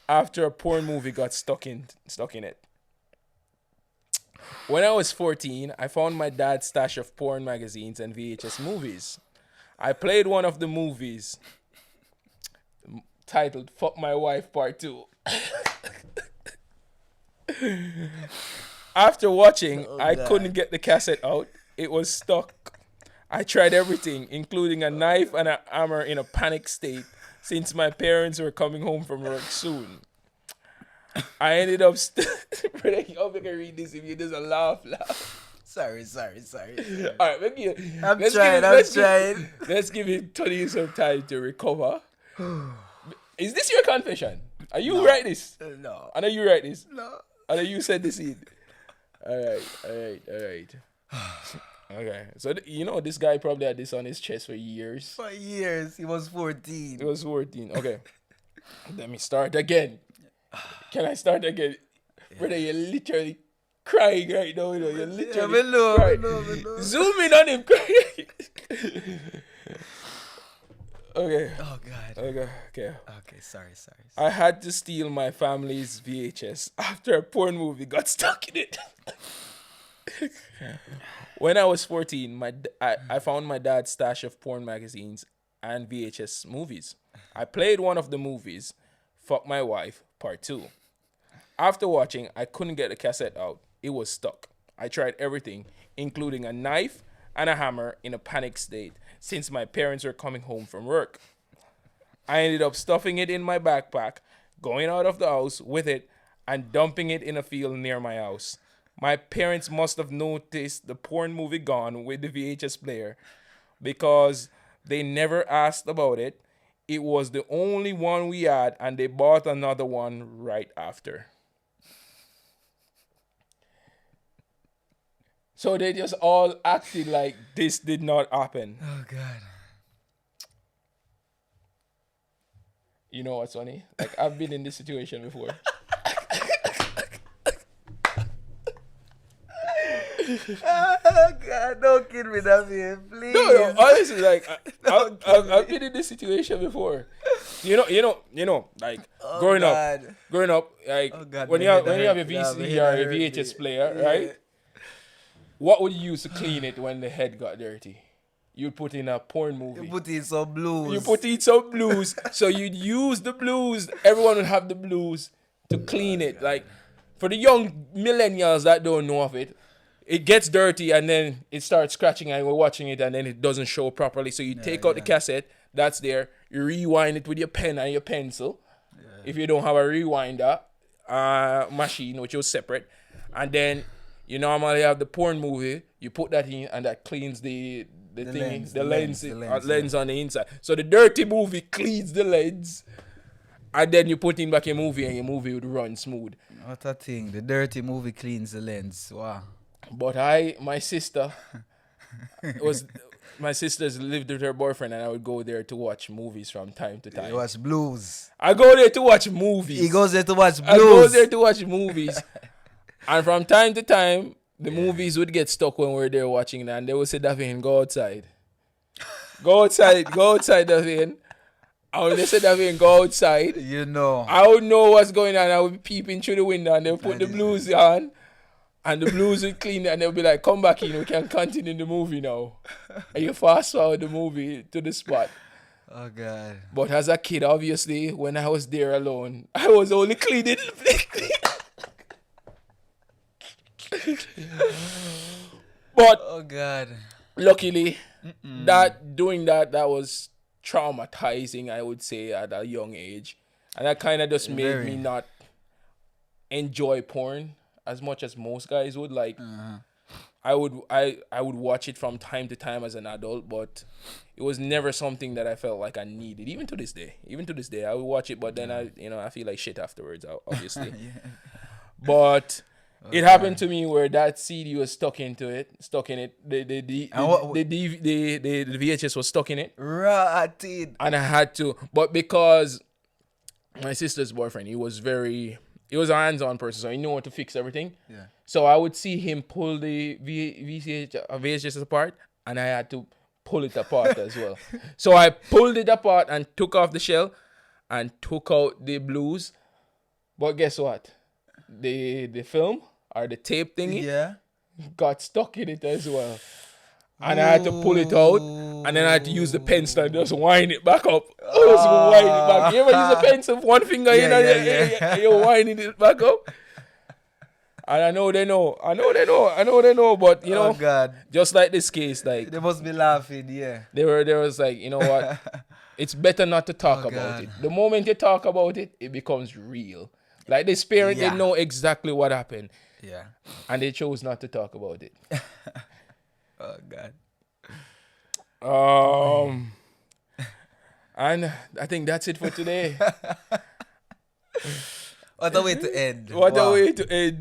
after a porn movie got stuck in it. When I was 14, I found my dad's stash of porn magazines and VHS movies. I played one of the movies titled Fuck My Wife Part 2. After watching, I couldn't get the cassette out. It was stuck. I tried everything, including a knife and a hammer in a panic state since my parents were coming home from work soon. I ended up... I hope you can read this if you just laugh. Sorry. All right, I'm trying. Let's give Tony some time to recover. Is this your confession? Are you write this? No. I know you write this. No. I know you said this in. All right. Okay. So, this guy probably had this on his chest for years. For years. He was 14. Okay. Let me start again. Can I start again? Brother, you're literally crying right now. You're literally Yeah, crying. know. Zoom in on him crying. Okay. Oh God. Okay. Okay. Sorry. I had to steal my family's VHS after a porn movie got stuck in it. When I was 14, I found my dad's stash of porn magazines and VHS movies. I played one of the movies, Fuck My Wife, Part 2. After watching, I couldn't get the cassette out. It was stuck. I tried everything, including a knife and a hammer in a panic state, since my parents were coming home from work. I ended up stuffing it in my backpack, going out of the house with it, and dumping it in a field near my house. My parents must have noticed the porn movie gone with the VHS player because they never asked about it. It was the only one we had, and they bought another one right after. So they just all acted like this did not happen. Oh God. You know what's funny? Like, I've been in this situation before. Oh God, don't kill me that way, please. No, honestly, like, I've been in this situation before. You know, like, growing up, like, Oh, God, when you have a VCR or a VHS player, right? What would you use to clean it when the head got dirty? You'd put in a porn movie. You put in some blues. You put in some blues. So you'd use the blues. Everyone would have the blues to clean it. Like, for the young millennials that don't know of it, it gets dirty and then it starts scratching and we're watching it and then it doesn't show properly. So you take out the cassette, that's there. You rewind it with your pen and your pencil. Yeah. If you don't have a rewinder machine, which is separate. And then you normally have the porn movie. You put that in and that cleans the lens on the inside. So the dirty movie cleans the lens. And then you put in back a movie and your movie would run smooth. What a thing. The dirty movie cleans the lens. Wow. But my sister's lived with her boyfriend and I would go there to watch movies from time to time. You watch blues. I go there to watch movies. He goes there to watch blues. I go there to watch movies. And from time to time, the movies would get stuck when we're there watching it and they would say, Davin, go outside. Go outside, Davin. And when they said Davin, go outside. You know. I would know what's going on. I would be peeping through the window and they would put the blues on. And the blues would clean and they'll be like, come back in, we can continue the movie now. And you fast forward the movie to the spot. Oh, God. But as a kid, obviously, when I was there alone, I was only cleaning the plate. But, oh, God. Luckily, doing that was traumatizing, I would say, at a young age. And that kind of just made me not enjoy porn as much as most guys would. Like, I would watch it from time to time as an adult, but it was never something that I felt like I needed. Even to this day, I would watch it, but then I feel like shit afterwards, obviously. Yeah. But it happened to me where that CD was stuck in it. The VHS was stuck in it. Rotted. And I had to, but because my sister's boyfriend, he was a hands-on person, so he knew how to fix everything. Yeah. So I would see him pull the VHS apart, and I had to pull it apart as well. So I pulled it apart and took off the shell and took out the blues. But guess what? The film or the tape thingy got stuck in it as well. And I had to pull it out, and then I had to use the pencil and just wind it back up. Just wind it back. You ever use a pencil with one finger you're winding it back up? And I know they know, but you know, God. Just like this case, like they must be laughing, There was like, you know what? It's better not to talk about it. The moment you talk about it, it becomes real. Like this parent, they know exactly what happened. Yeah. And they chose not to talk about it. Oh, God. And I think that's it for today. What a way to end. What a way to end.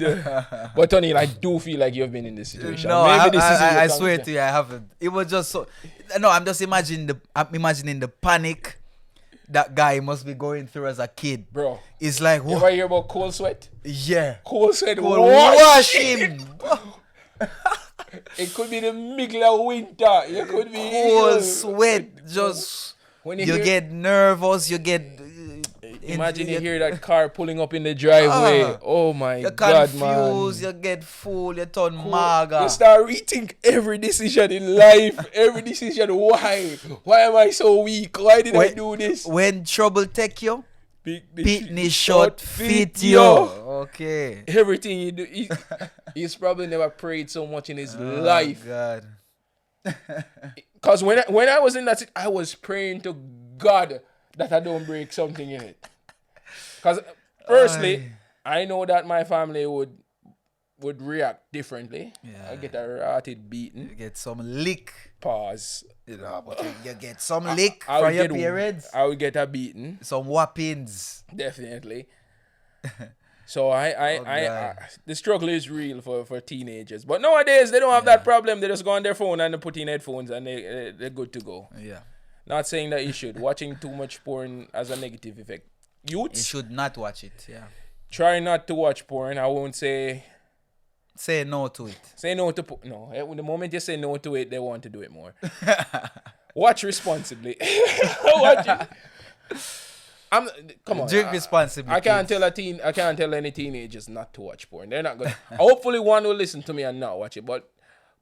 But Tony, I do feel like you've been in this situation. No, I swear to you, I haven't. It was just so... No, I'm just imagining the panic, that guy must be going through as a kid. Bro. It's like, You ever hear about cold sweat? Yeah. Cold sweat Cold wash him. It could be the middle of winter. You could be Cold sweat. Just when you get nervous. You get. Imagine you hear that car pulling up in the driveway. Oh my You're God, confused, man. you get full, you turn maga. You start rethink every decision in life. Every decision. Why? Why am I so weak? Why did I do this? When trouble take you, pitney short fit you. Okay. Everything you do. He's probably never prayed so much in his life. God. Because when I was in that, I was praying to God that I don't break something in it. Because firstly, I know that my family would react differently. Yeah. I get a rotted beaten. You get some lick. Pause. But you get some lick from your parents. I would get a beaten. Some whoppings. Definitely. So the struggle is real for teenagers. But nowadays, they don't have that problem. They just go on their phone and they put in headphones and they're good to go. Yeah. Not saying that you should. Watching too much porn has a negative effect. Youths, You should not watch it. Yeah. try not to watch porn. I won't say Say no to it. say no to no. The moment you say no to it, they want to do it more. Watch responsibly. Watch it. Come on. Drink responsibly. I can't tell any teenagers not to watch porn. They're not gonna. Hopefully, one will listen to me and not watch it. But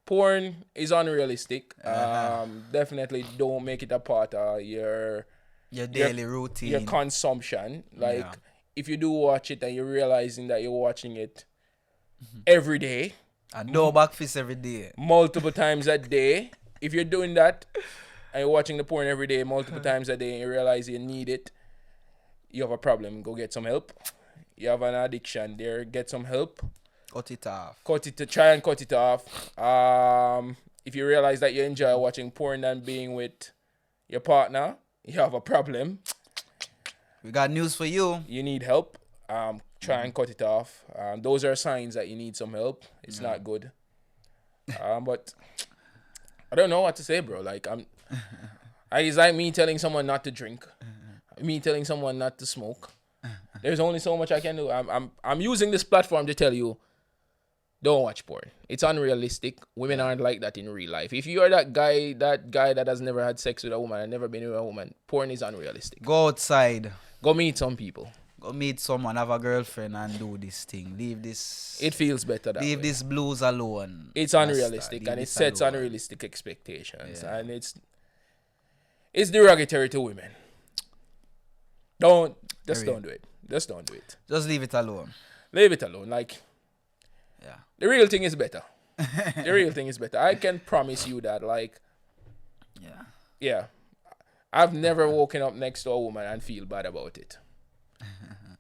porn is unrealistic. Definitely don't make it a part of your daily routine. your consumption. Like if you do watch it and you're realizing that you're watching it every day, and no back fist every day, multiple times a day. If you're doing that and you're watching the porn every day, multiple times a day, and you realize you need it, you have a problem. Go get some help. You have an addiction there. Get some help. cut it off. Try and cut it off. If you realize that you enjoy watching porn and being with your partner, you have a problem. We got news for you. You need help. Try and cut it off. Those are signs that you need some help. It's not good. But I don't know what to say, bro. Like it's like me telling someone not to drink, me telling someone not to smoke. There's only so much I can do. I'm using this platform to tell you, don't watch porn. It's unrealistic. Women aren't like that in real life. If you are that guy that has never had sex with a woman and never been with a woman, porn is unrealistic. Go outside. Go meet some people. Go meet someone, have a girlfriend, and do this thing. Leave this. It feels better that Leave way. this blues alone. It's unrealistic and it sets unrealistic expectations, and it's derogatory to women. Don't do it. Just don't do it. Just leave it alone. Leave it alone. Like, yeah, the real thing is better. The real thing is better. I can promise you that. Like, yeah, I've never woken up next to a woman and feel bad about it.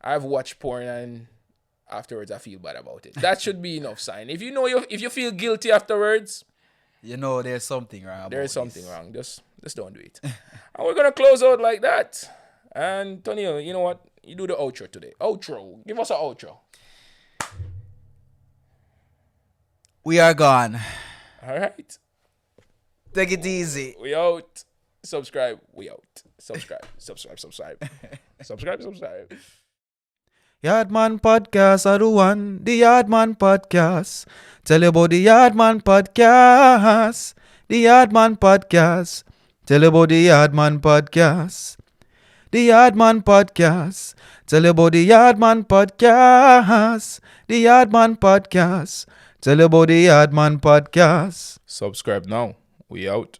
I've watched porn and afterwards I feel bad about it. That should be enough sign. If you feel guilty afterwards, you know there's something wrong. There's something wrong. Just don't do it. And we're gonna close out like that. And Tony, you know what? You do the outro today. Outro. Give us an outro. We are gone. All right. Take it easy. We out. Subscribe. We out. Subscribe. Subscribe. Yaadman Podcast are the one. The Yaadman Podcast. Tell you about the Yaadman Podcast. The Yaadman Podcast. Tell you about the Yaadman Podcast. The Yaadman Podcast. Tell you about the Yaadman Podcast. The Yaadman Podcast. Tell you about the Yaadman Podcast. Subscribe now. We out.